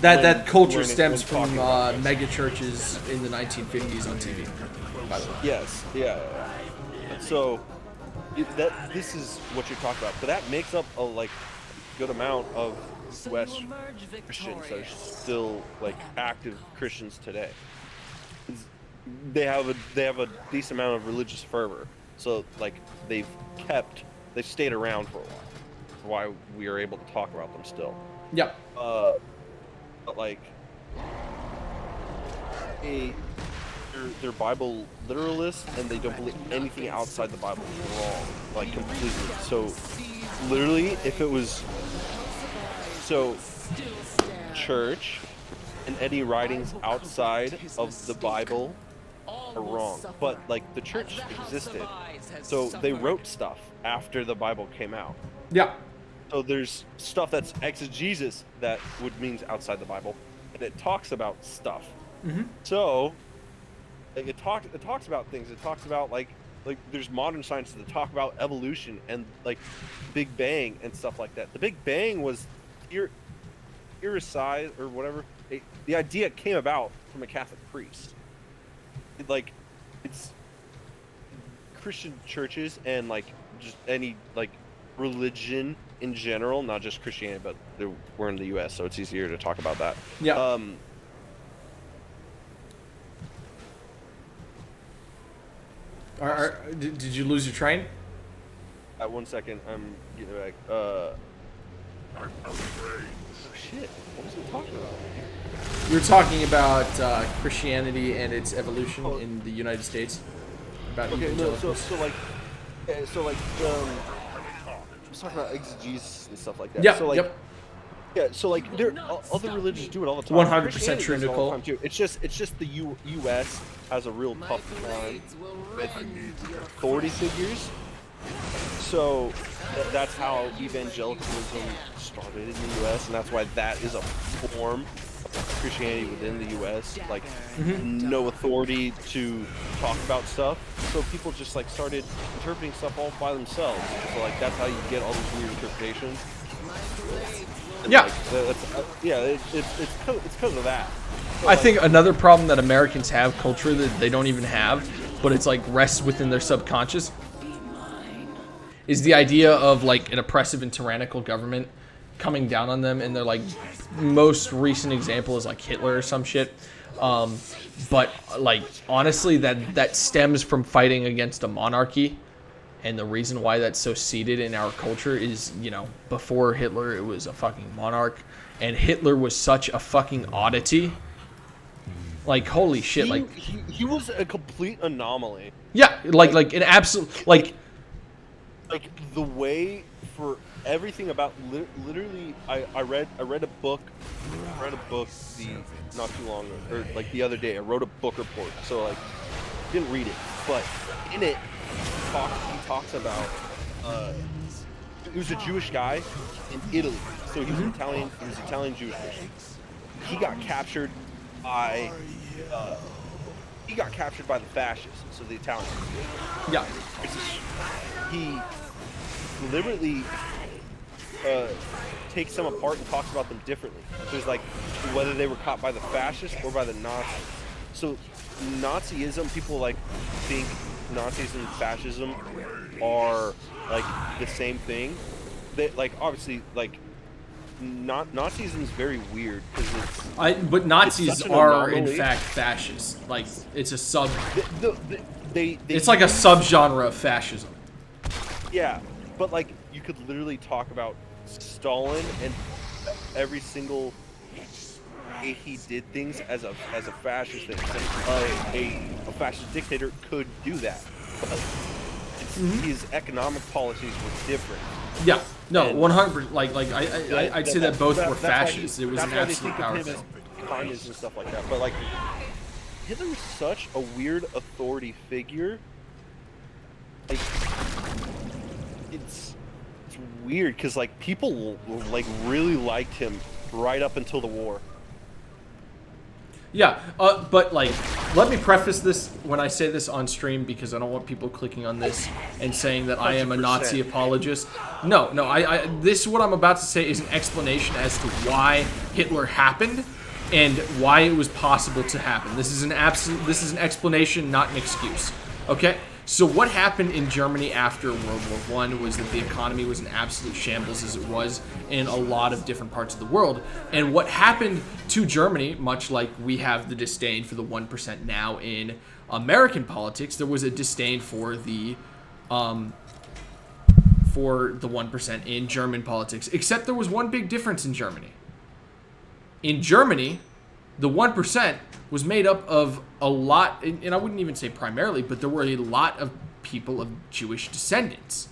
that culture stems from mega churches in the 1950s on TV. By the way. Yes. Yeah. So this is what you're talking about, but that makes up a like good amount of West Christians that are still like active Christians today. They have a decent amount of religious fervor, so like they've stayed around for a while. That's why we are able to talk about them still. Yeah. But like they're Bible literalists, and they don't believe anything outside the Bible is wrong, like completely. So literally, if it was church and any writings outside of the Bible are wrong, but like the church existed, so they wrote stuff after the Bible came out. Yeah. So there's stuff that's exegesis that means outside the Bible, and it talks about stuff. Mm-hmm. So like, it talks about things. It talks about like there's modern science that talk about evolution and like Big Bang and stuff like that. The Big Bang was irrecise or whatever. The idea came about from a Catholic priest. It's Christian churches and like just any like religion in general, not just Christianity, but we're in the U.S., so it's easier to talk about that. Yeah. Did you lose your train? 1 second, I'm getting back. Oh shit! What was I talking about? You were talking about Christianity and its evolution in the United States. About evangelicals. I was talking about exegesis and stuff like that. Yeah. So like, yep. Yeah. So like, other religions do it all the time. 100% true, Nicole. It's just the U.S. has a real tough time with authority figures. So that's how evangelicalism started in the U.S., and that's why that is a form of Christianity within the U.S. Like, no authority to talk about stuff, so people just like started interpreting stuff all by themselves. So like that's how you get all these weird interpretations. And, yeah. Like, it's because of that. So, I think another problem that Americans have culturally that they don't even have, but it's like rests within their subconscious, is the idea of like an oppressive and tyrannical government coming down on them, and their like most recent example is like Hitler or some shit. But like honestly, that stems from fighting against a monarchy, and the reason why that's so seated in our culture is, you know, before Hitler it was a fucking monarch, and Hitler was such a fucking oddity. Like holy shit, he was a complete anomaly. Yeah, like an absolute like the way for everything about literally. I read a book. Not too long or like the other day. I wrote a book report. So like didn't read it, but in it he talks about he was a Jewish guy in Italy. So he was Italian. He was Italian Jewish. He got captured by the fascists. So the Italians. Yeah. He deliberately takes them apart and talks about them differently. There's like whether they were caught by the fascists or by the Nazis. So Nazism, people like think Nazism and fascism are like the same thing. They like obviously like Nazism is very weird because but Nazis are in fact fascists. Like it's a sub. It's like a subgenre of fascism. Yeah, but like you could literally talk about Stalin and every single way he did things as a fascist thing. A fascist dictator could do that. But his economic policies were different. Yeah, no, 100%. Like I'd say that both were fascists. It was an absolute power thing. Communists and stuff like that. But like Hitler was such a weird authority figure. Like it's weird because like people like really liked him right up until the war. Yeah, but like, let me preface this when I say this on stream because I don't want people clicking on this and saying that I am a Nazi apologist. No, this what I'm about to say is an explanation as to why Hitler happened and why it was possible to happen. This is an explanation, not an excuse. Okay? So what happened in Germany after World War I was that the economy was in absolute shambles as it was in a lot of different parts of the world. And what happened to Germany, much like we have the disdain for the 1% now in American politics, there was a disdain for the 1% in German politics. Except there was one big difference in Germany. In Germany, the 1% was made up of a lot, and I wouldn't even say primarily, but there were a lot of people of Jewish descendants.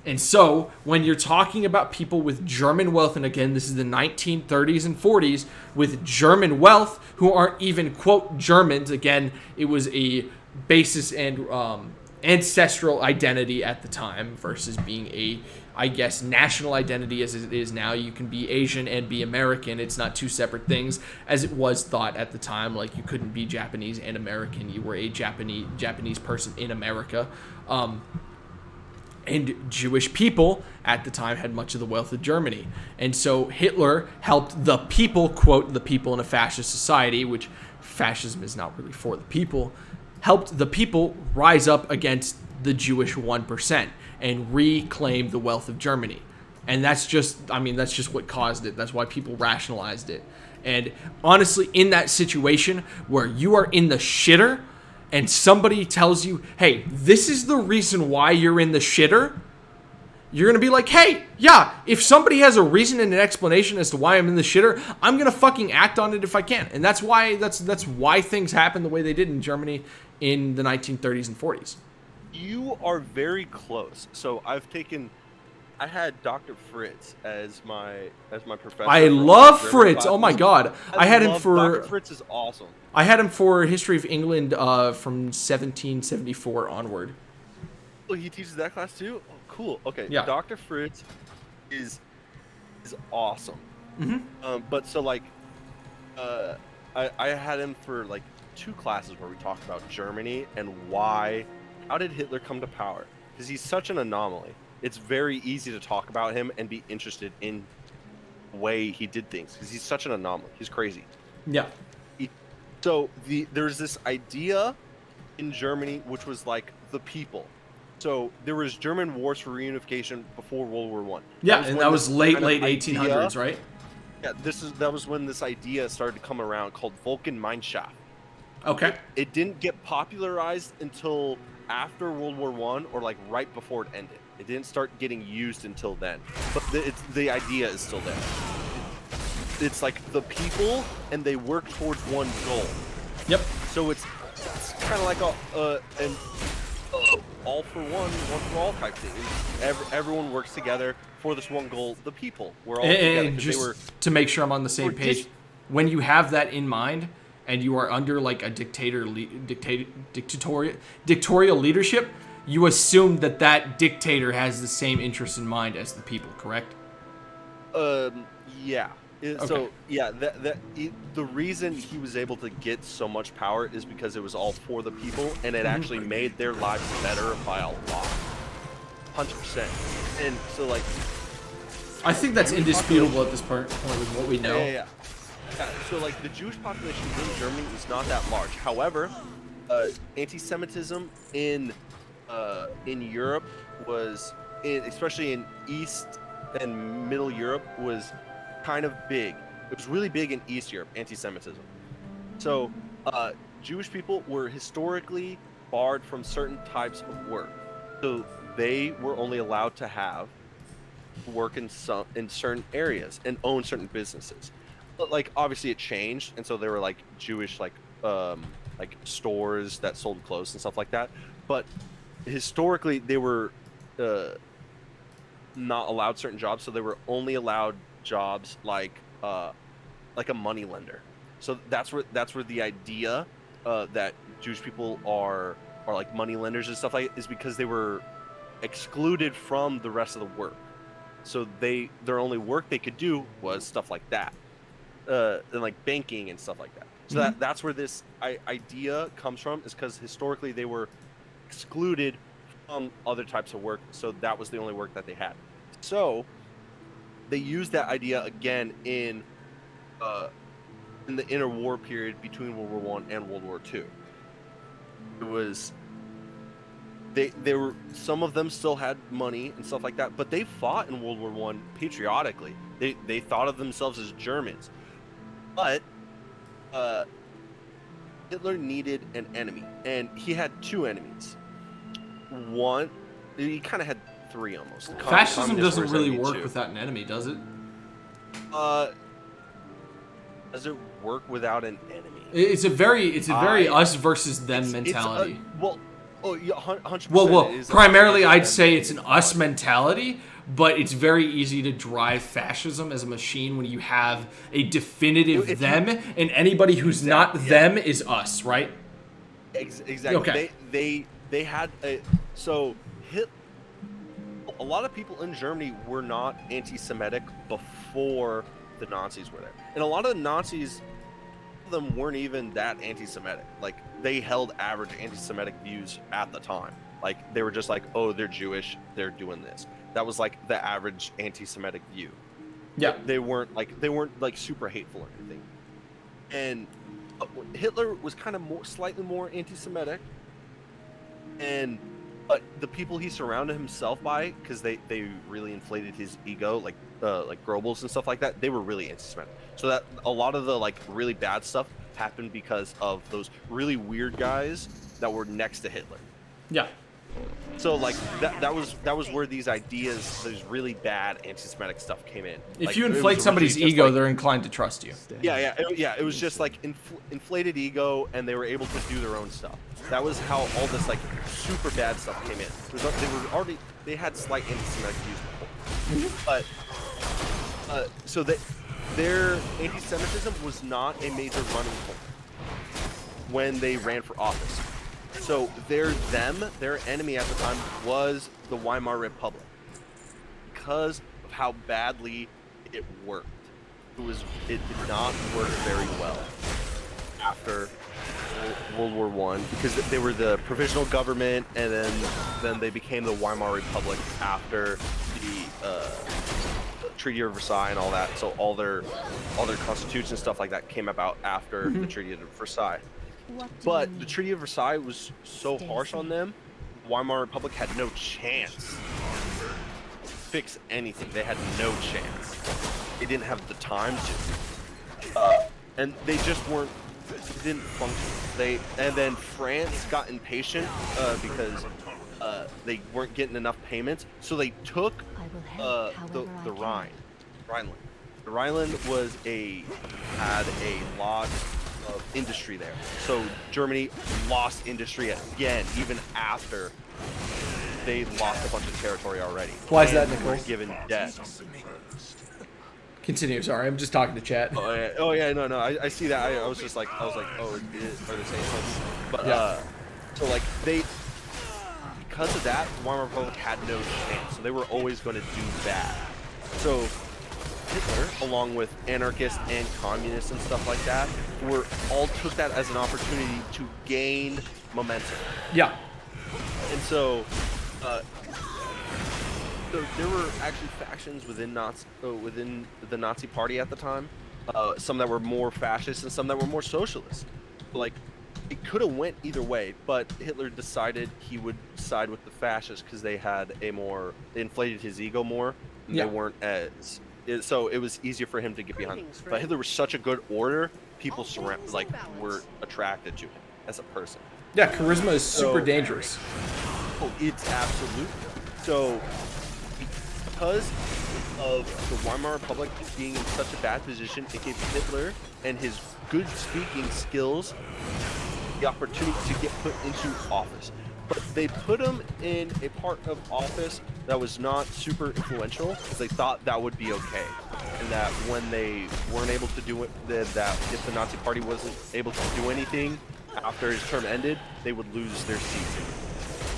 And so, when you're talking about people with German wealth, and again, this is the 1930s and 40s, with German wealth, who aren't even, quote, Germans, again, it was a basis and ancestral identity at the time versus being a, I guess, national identity as it is now. You can be Asian and be American. It's not two separate things as it was thought at the time. Like you couldn't be Japanese and American. You were a Japanese person in America. And Jewish people at the time had much of the wealth of Germany. And so Hitler helped the people, quote, the people in a fascist society, which fascism is not really for the people, helped the people rise up against the Jewish 1% and reclaim the wealth of Germany. And that's just what caused it. That's why people rationalized it. And honestly, in that situation where you are in the shitter and somebody tells you, hey, this is the reason why you're in the shitter, you're going to be like, hey, yeah, if somebody has a reason and an explanation as to why I'm in the shitter, I'm going to fucking act on it if I can. And that's why things happened the way they did in Germany in the 1930s and 40s. You are very close. So I had Dr. Fritz as my professor. I love Fritz. Oh my god. I had him for Dr. Fritz is awesome. I had him for History of England from 1774 onward. Oh, he teaches that class too? Oh, cool. Okay. Yeah. Dr. Fritz is awesome. But so like I had him for like 2 classes where we talked about Germany and how did Hitler come to power? Because he's such an anomaly. It's very easy to talk about him and be interested in the way he did things because he's such an anomaly. He's crazy. Yeah. There's this idea in Germany which was like the people. So there was German wars for reunification before World War I. Yeah, and that was late 1800s, right? Yeah, that was when this idea started to come around called Volksgemeinschaft. Okay. It didn't get popularized until after World War I or like right before it ended. It didn't start getting used until then. But the idea is still there. It's like the people and they work towards one goal. Yep. So it's kind of like all for one for all type thing. Everyone works together for this one goal. The people. We're all together. And just to make sure I'm on the same page, when you have that in mind and you are under like a dictatorial leadership, you assume that dictator has the same interest in mind as the people, correct? Yeah. Okay. So yeah, the reason he was able to get so much power is because it was all for the people, and it actually made their lives better by a lot, 100%. And so like, I think that's indisputable at this point with what we know. Yeah. So like, the Jewish population in Germany is not that large. However, anti-Semitism in Europe was, especially in East and Middle Europe, was kind of big. It was really big in East Europe, anti-Semitism. So Jewish people were historically barred from certain types of work. So they were only allowed to have work in certain areas and own certain businesses. But like, obviously it changed, and so there were like Jewish like stores that sold clothes and stuff like that. But historically they were not allowed certain jobs, so they were only allowed jobs like a money lender. So that's where the idea that Jewish people are like money lenders and stuff like is because they were excluded from the rest of the work. So their only work they could do was stuff like that, and like banking and stuff like that. So that's where this idea comes from, is because historically they were excluded from other types of work, so that was the only work that they had. So they used that idea again in the interwar period between World War I and World War II. It was they were, some of them still had money and stuff like that, but they fought in World War I patriotically. They thought of themselves as Germans, but Hitler needed an enemy, and he had two enemies. One, he kind of had three almost. Fascism doesn't really work without an enemy, does it? Does it work without an enemy? It's a very us versus them mentality. Oh, yeah, 100%. Well, primarily I'd say it's an us mentality, but it's very easy to drive fascism as a machine when you have a definitive them, and anybody who's not them is us, right? Exactly. Okay. They had a lot of people in Germany were not anti-Semitic before the Nazis were there, and a lot of the Nazis, them weren't even that anti-Semitic. Like, they held average anti-Semitic views at the time. Like, they were just like, oh, they're Jewish, they're doing this. That was like the average anti-Semitic view. Yeah. They weren't like super hateful or anything. And Hitler was kind of slightly more anti-Semitic. But the people he surrounded himself by, because they really inflated his ego, like Goebbels and stuff like that, they were really anti-Semitic. So that a lot of the like really bad stuff happened because of those really weird guys that were next to Hitler. Yeah. So like that was where these ideas, these really bad anti-Semitic stuff came in. If like, you inflate somebody's ego, like, they're inclined to trust you. Yeah. It was just like inflated ego, and they were able to do their own stuff. That was how all this like super bad stuff came in. They had slight anti-Semitic views before, but so their anti-Semitism was not a major running point when they ran for office. So their enemy at the time was the Weimar Republic, because of how badly it worked. It did not work very well after World War I, because they were the provisional government, and then they became the Weimar Republic after the Treaty of Versailles and all that. So all their constitutions and stuff like that came about after the Treaty of Versailles. But the Treaty of Versailles was so harsh on them, the Weimar Republic had no chance to fix anything. They had no chance. They didn't have the time to. And they just didn't function. And then France got impatient because they weren't getting enough payments, so they took the Rhineland. The Rhineland had a lot of industry there, so Germany lost industry again, even after they lost a bunch of territory already. Why is that, and Nicole? were given debt. Continue. Sorry, I'm just talking to chat. Oh yeah, no, I see that. I was like, oh, are they saying something? But Yeah. so like because of that, the Weimar Republic had no chance. So they were always going to do bad. So Hitler, along with anarchists and communists and stuff like that, all took that as an opportunity to gain momentum. Yeah. And so, so there were actually factions within the Nazi Party at the time. Some that were more fascist and some that were more socialist. Like, it could have went either way, but Hitler decided he would side with the fascists because they inflated his ego more. And Yeah. They weren't so it was easier for him to get behind. But Hitler was such a good orator, people were attracted to him as a person. Yeah, charisma is super dangerous. Oh, it's absolute. So, because of the Weimar Republic being in such a bad position, it gave Hitler and his good speaking skills the opportunity to get put into office. But they put him in a part of office that was not super influential because they thought that would be okay. And that when they weren't able to do it, that if the Nazi Party wasn't able to do anything after his term ended, they would lose their seats.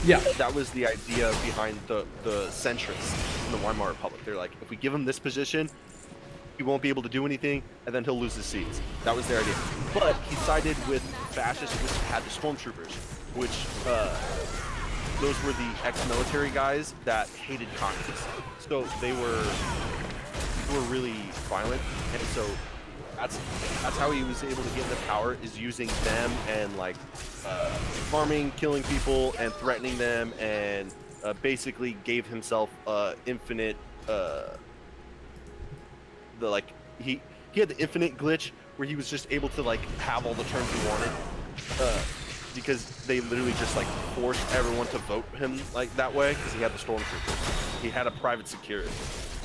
Yeah. That was the idea behind the centrists in the Weimar Republic. They're like, if we give him this position, he won't be able to do anything, and then he'll lose his seats. That was their idea. But he sided with fascists, which had the stormtroopers, which those were the ex-military guys that hated communists. So they were really violent, and so that's how he was able to get into power, is using them and like farming, killing people, and threatening them, and basically gave himself infinite he had the infinite glitch where he was just able to like have all the terms he wanted because they literally just like forced everyone to vote him like that way because he had the stormtroopers. He had a private security.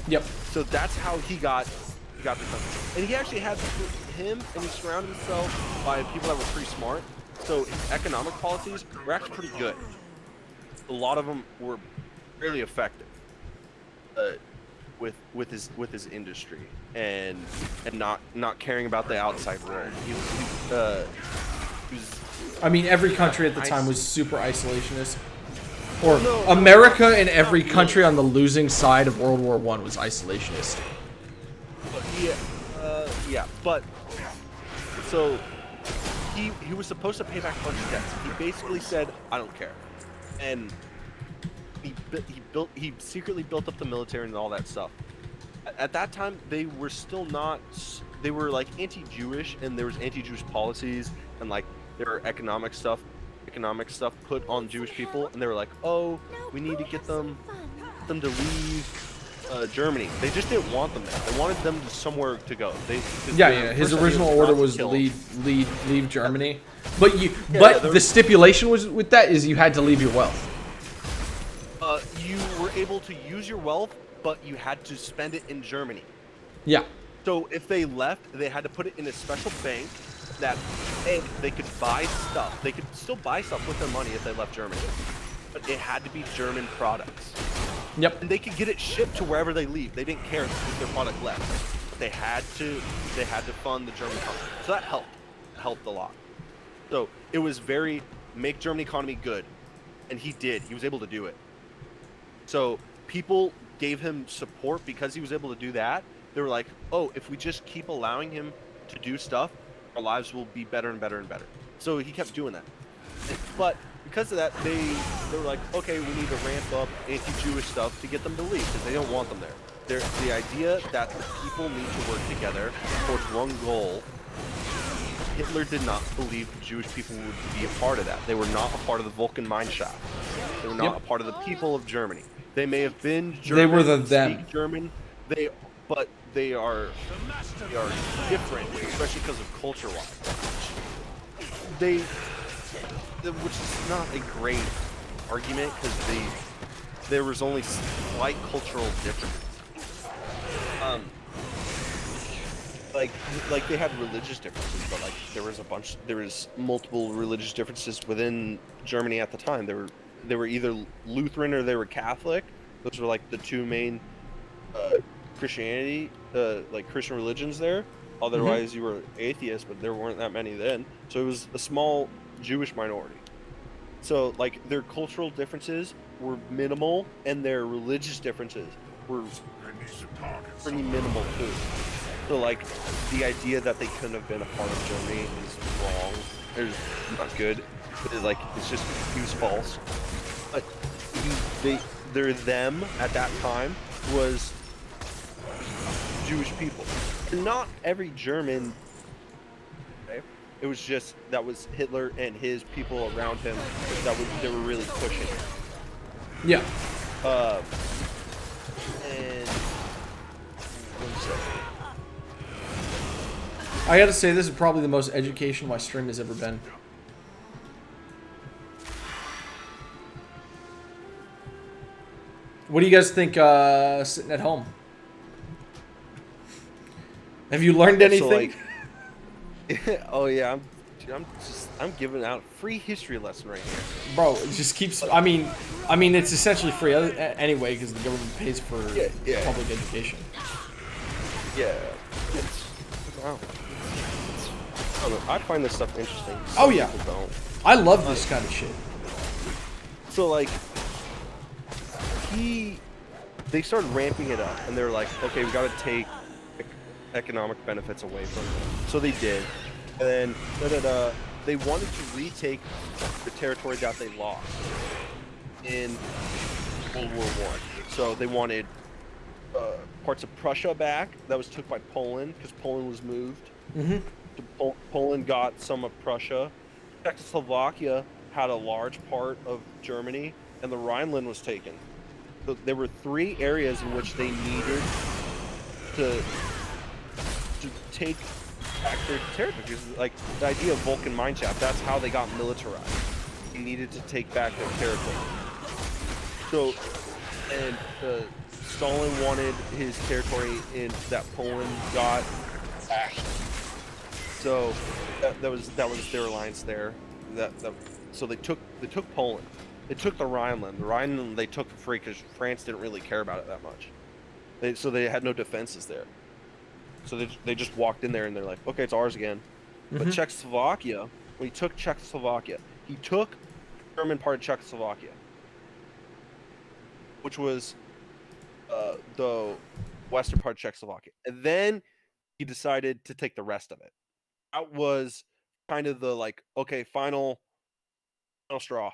Yep. So that's how he got the country. And he actually had him, and he surrounded himself by people that were pretty smart. So his economic policies were actually pretty good. A lot of them were really effective with his industry and not caring about the outside world. He was I mean, every country at the time was super isolationist. Or America and every country on the losing side of World War I was isolationist. But so he was supposed to pay back a bunch of debts. He basically said, I don't care. And he secretly built up the military and all that stuff. At that time, they were still not. They were like anti-Jewish, and there was anti-Jewish policies, and like there were economic stuff put on Jewish people, and they were like, oh, we need to get them to leave Germany. They just didn't want them there. They wanted them to somewhere to go. His original order was leave Germany, but the stipulation was with that is you had to leave your wealth. You were able to use your wealth, but you had to spend it in Germany. Yeah. So if they left, they had to put it in a special bank that they could buy stuff. They could still buy stuff with their money if they left Germany, but it had to be German products. Yep. And they could get it shipped to wherever they leave. They didn't care if their product left. But they had to fund the German economy. So that helped a lot. So it was very make German economy good, and he did. He was able to do it. So people gave him support because he was able to do that. They were like, oh, if we just keep allowing him to do stuff, our lives will be better and better and better. So he kept doing that. But because of that, they were like, okay, we need to ramp up anti-Jewish stuff to get them to leave because they don't want them there. The idea that the people need to work together towards one goal, Hitler did not believe the Jewish people would be a part of that. They were not a part of the Vulcan mineshaft. They were not a part of the people of Germany. They may have been German, they were them. Speak German, but they are different, especially because of culture-wise. Which is not a great argument because there was only slight cultural differences. Like they had religious differences, but like there was multiple religious differences within Germany at the time. There they were either Lutheran or they were Catholic. Those were like the two main Christianity, like Christian religions there. Otherwise, you were atheist, but there weren't that many then. So it was a small Jewish minority. So like their cultural differences were minimal, and their religious differences were pretty minimal too. So like the idea that they couldn't have been a part of Germany is wrong. It's not good. It's just it was false. But their them at that time was Jewish people. Not every German. Okay? It was just that was Hitler and his people around him they were really pushing. Yeah. And one second. I gotta say, this is probably the most educational my stream has ever been. What do you guys think sitting at home? Have you learned anything? So, like, oh yeah, I'm giving out a free history lesson right here. Bro, it just keeps. I mean, it's essentially free anyway because the government pays for public education. Yeah. Wow. I don't know, I find this stuff interesting. Oh yeah. Don't. I love this kind of shit. So like, they started ramping it up, and they're like, okay, we got to take economic benefits away from them. So they did, and then they wanted to retake the territory that they lost in World War I. So they wanted parts of Prussia back that was took by Poland because Poland was moved. Mm-hmm. Poland got some of Prussia. Czechoslovakia had a large part of Germany, and the Rhineland was taken. So there were 3 areas in which they needed to take back their territory. Because, like, the idea of Vulcan Mineshaft, that's how they got militarized. They needed to take back their territory. So, and Stalin wanted his territory in that Poland got back. So that was their alliance there. So they took Poland. They took the Rhineland. The Rhineland they took for free because France didn't really care about it that much. So they had no defenses there. So they just walked in there and they're like, okay, it's ours again. Mm-hmm. But Czechoslovakia, when he took Czechoslovakia, he took the German part of Czechoslovakia, which was the western part of Czechoslovakia, and then he decided to take the rest of it. That was kind of the like, okay, final straw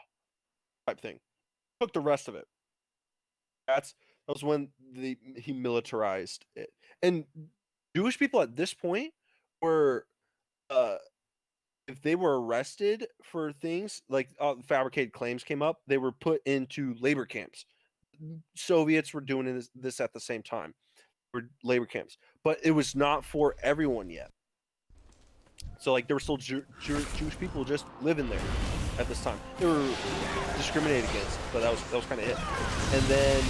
type thing. Took the rest of it. That was when he militarized it. And Jewish people at this point were, if they were arrested for things like fabricated claims came up, they were put into labor camps. Soviets were doing this at the same time. Were labor camps, but it was not for everyone yet. So like there were still Jewish people just living there at this time. They were discriminated against, but that was kind of it. And then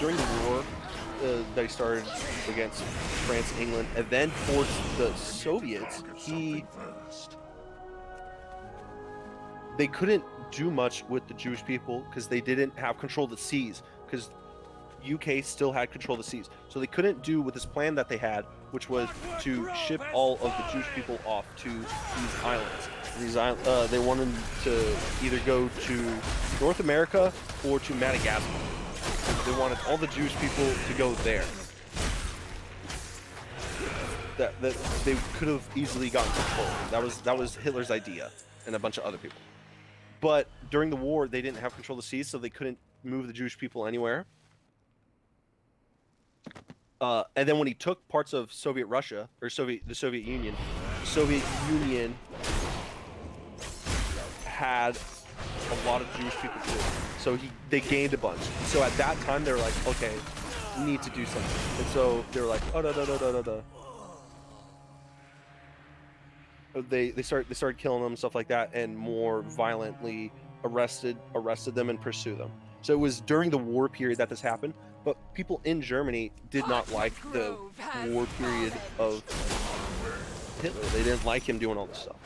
during the war, they started against France, England, and then towards the Soviets, they couldn't do much with the Jewish people because they didn't have control of the seas, because UK still had control of the seas. So they couldn't do with this plan that they had, which was to ship all of the Jewish people off to these islands. They wanted to either go to North America or to Madagascar. They wanted all the Jewish people to go there. That they could have easily gotten control. That was Hitler's idea and a bunch of other people. But during the war, they didn't have control of the seas, so they couldn't move the Jewish people anywhere. And then when he took parts of Soviet Russia, or the Soviet Union had a lot of Jewish people too. So they gained a bunch. So at that time, they were like, okay, we need to do something. And so they were like, oh, no. They started killing them and stuff like that, and more violently arrested them and pursued them. So it was during the war period that this happened. But people in Germany did not like the war period of Hitler. They didn't like him doing all this stuff.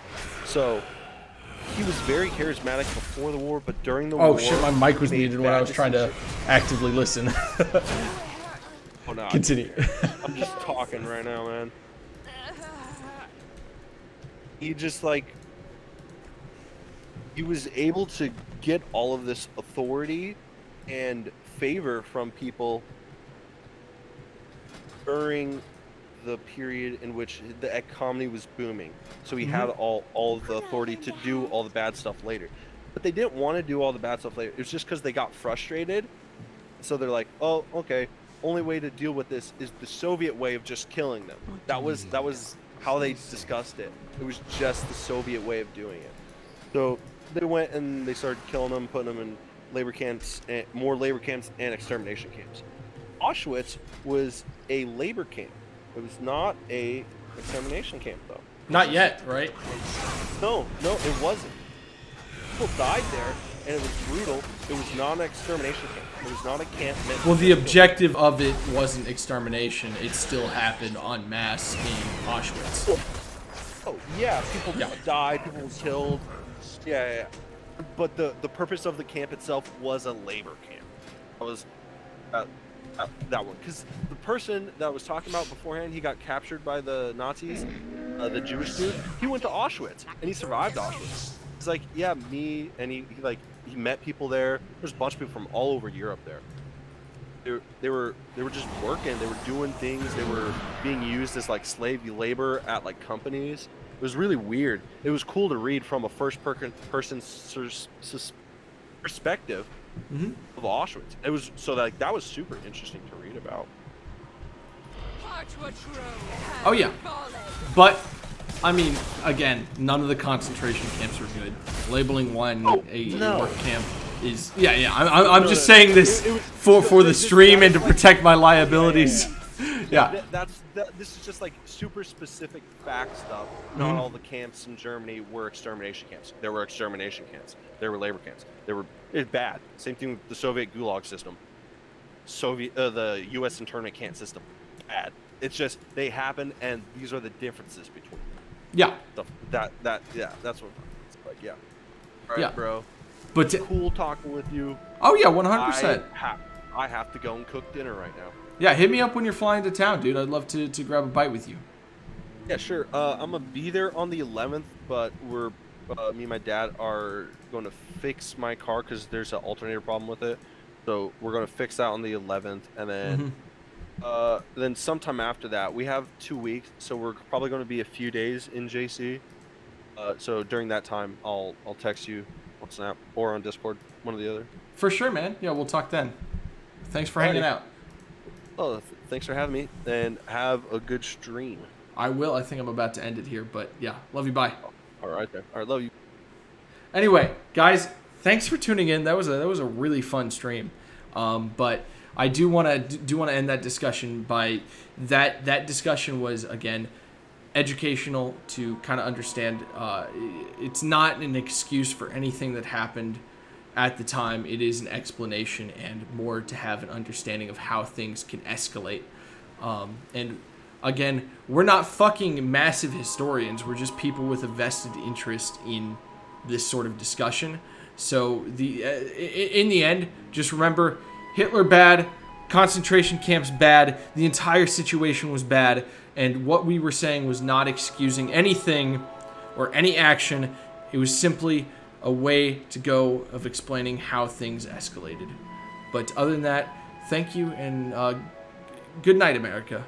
So he was very charismatic before the war, but during the war... Oh shit, my mic was made muted when I was trying to actively listen. Oh, no, Continue. I'm just talking right now, man. He just, like... He was able to get all of this authority and favor from people during the period in which the economy was booming. So he had all of the authority to do all the bad stuff later. But they didn't want to do all the bad stuff later. It was just because they got frustrated. So they're like, oh, okay, only way to deal with this is the Soviet way of just killing them. That was how they discussed it. It was just the Soviet way of doing it. So they went and they started killing them, putting them in labor camps, and more labor camps and extermination camps. Auschwitz was a labor camp. It was not a extermination camp, though. Not yet, right? No, it wasn't. People died there, and it was brutal. It was not an extermination camp. It was not a camp meant. Well, the objective of it wasn't extermination. It still happened en masse in Auschwitz. Oh yeah, people died. People were killed. Yeah. But the purpose of the camp itself was a labor camp. It was that one, because the person that I was talking about beforehand, he got captured by the Nazis, the Jewish dude. He went to Auschwitz and he survived Auschwitz. He's like, yeah, me, and he met people there. There's a bunch of people from all over Europe there. They were just working. They were doing things. They were being used as like slave labor at like companies. It was really weird. It was cool to read from a first-person perspective of Auschwitz. It was that was super interesting to read about. Oh yeah, but I mean, again, none of the concentration camps were good. Labeling one a work camp is I'm just saying this for the stream and to protect my liabilities. Yeah. This is just like super specific fact stuff. Not all the camps in Germany were extermination camps. There were extermination camps. There were labor camps. It's bad. Same thing with the Soviet Gulag system. The U.S. internment camp system. Bad. It's just they happen, and these are the differences between them. Yeah. That's what it's like. Yeah. All right, bro. But cool talking with you. Oh yeah, 100%. I have to go and cook dinner right now. Yeah, hit me up when you're flying to town, dude. I'd love to grab a bite with you. Yeah, sure. I'm gonna be there on the 11th, but me and my dad are going to fix my car because there's an alternator problem with it. So we're going to fix that on the 11th, and then sometime after that, we have 2 weeks, so we're probably going to be a few days in JC. So during that time, I'll text you on Snap or on Discord, one or the other. For sure, man. Yeah, we'll talk then. Thanks for hanging out. Oh, thanks for having me, and have a good stream. I will. I think I'm about to end it here, but yeah, love you. Bye. All right, then. All right, love you. Anyway, guys, thanks for tuning in. That was a really fun stream. But I do want to end that discussion by that discussion was, again, educational to kind of understand. It's not an excuse for anything that happened at the time. It is an explanation and more to have an understanding of how things can escalate. And again, we're not fucking massive historians. We're just people with a vested interest in this sort of discussion. So in the end, just remember, Hitler bad, concentration camps bad, the entire situation was bad, and what we were saying was not excusing anything or any action. It was simply a way to go of explaining how things escalated. But other than that, thank you, and good night, America.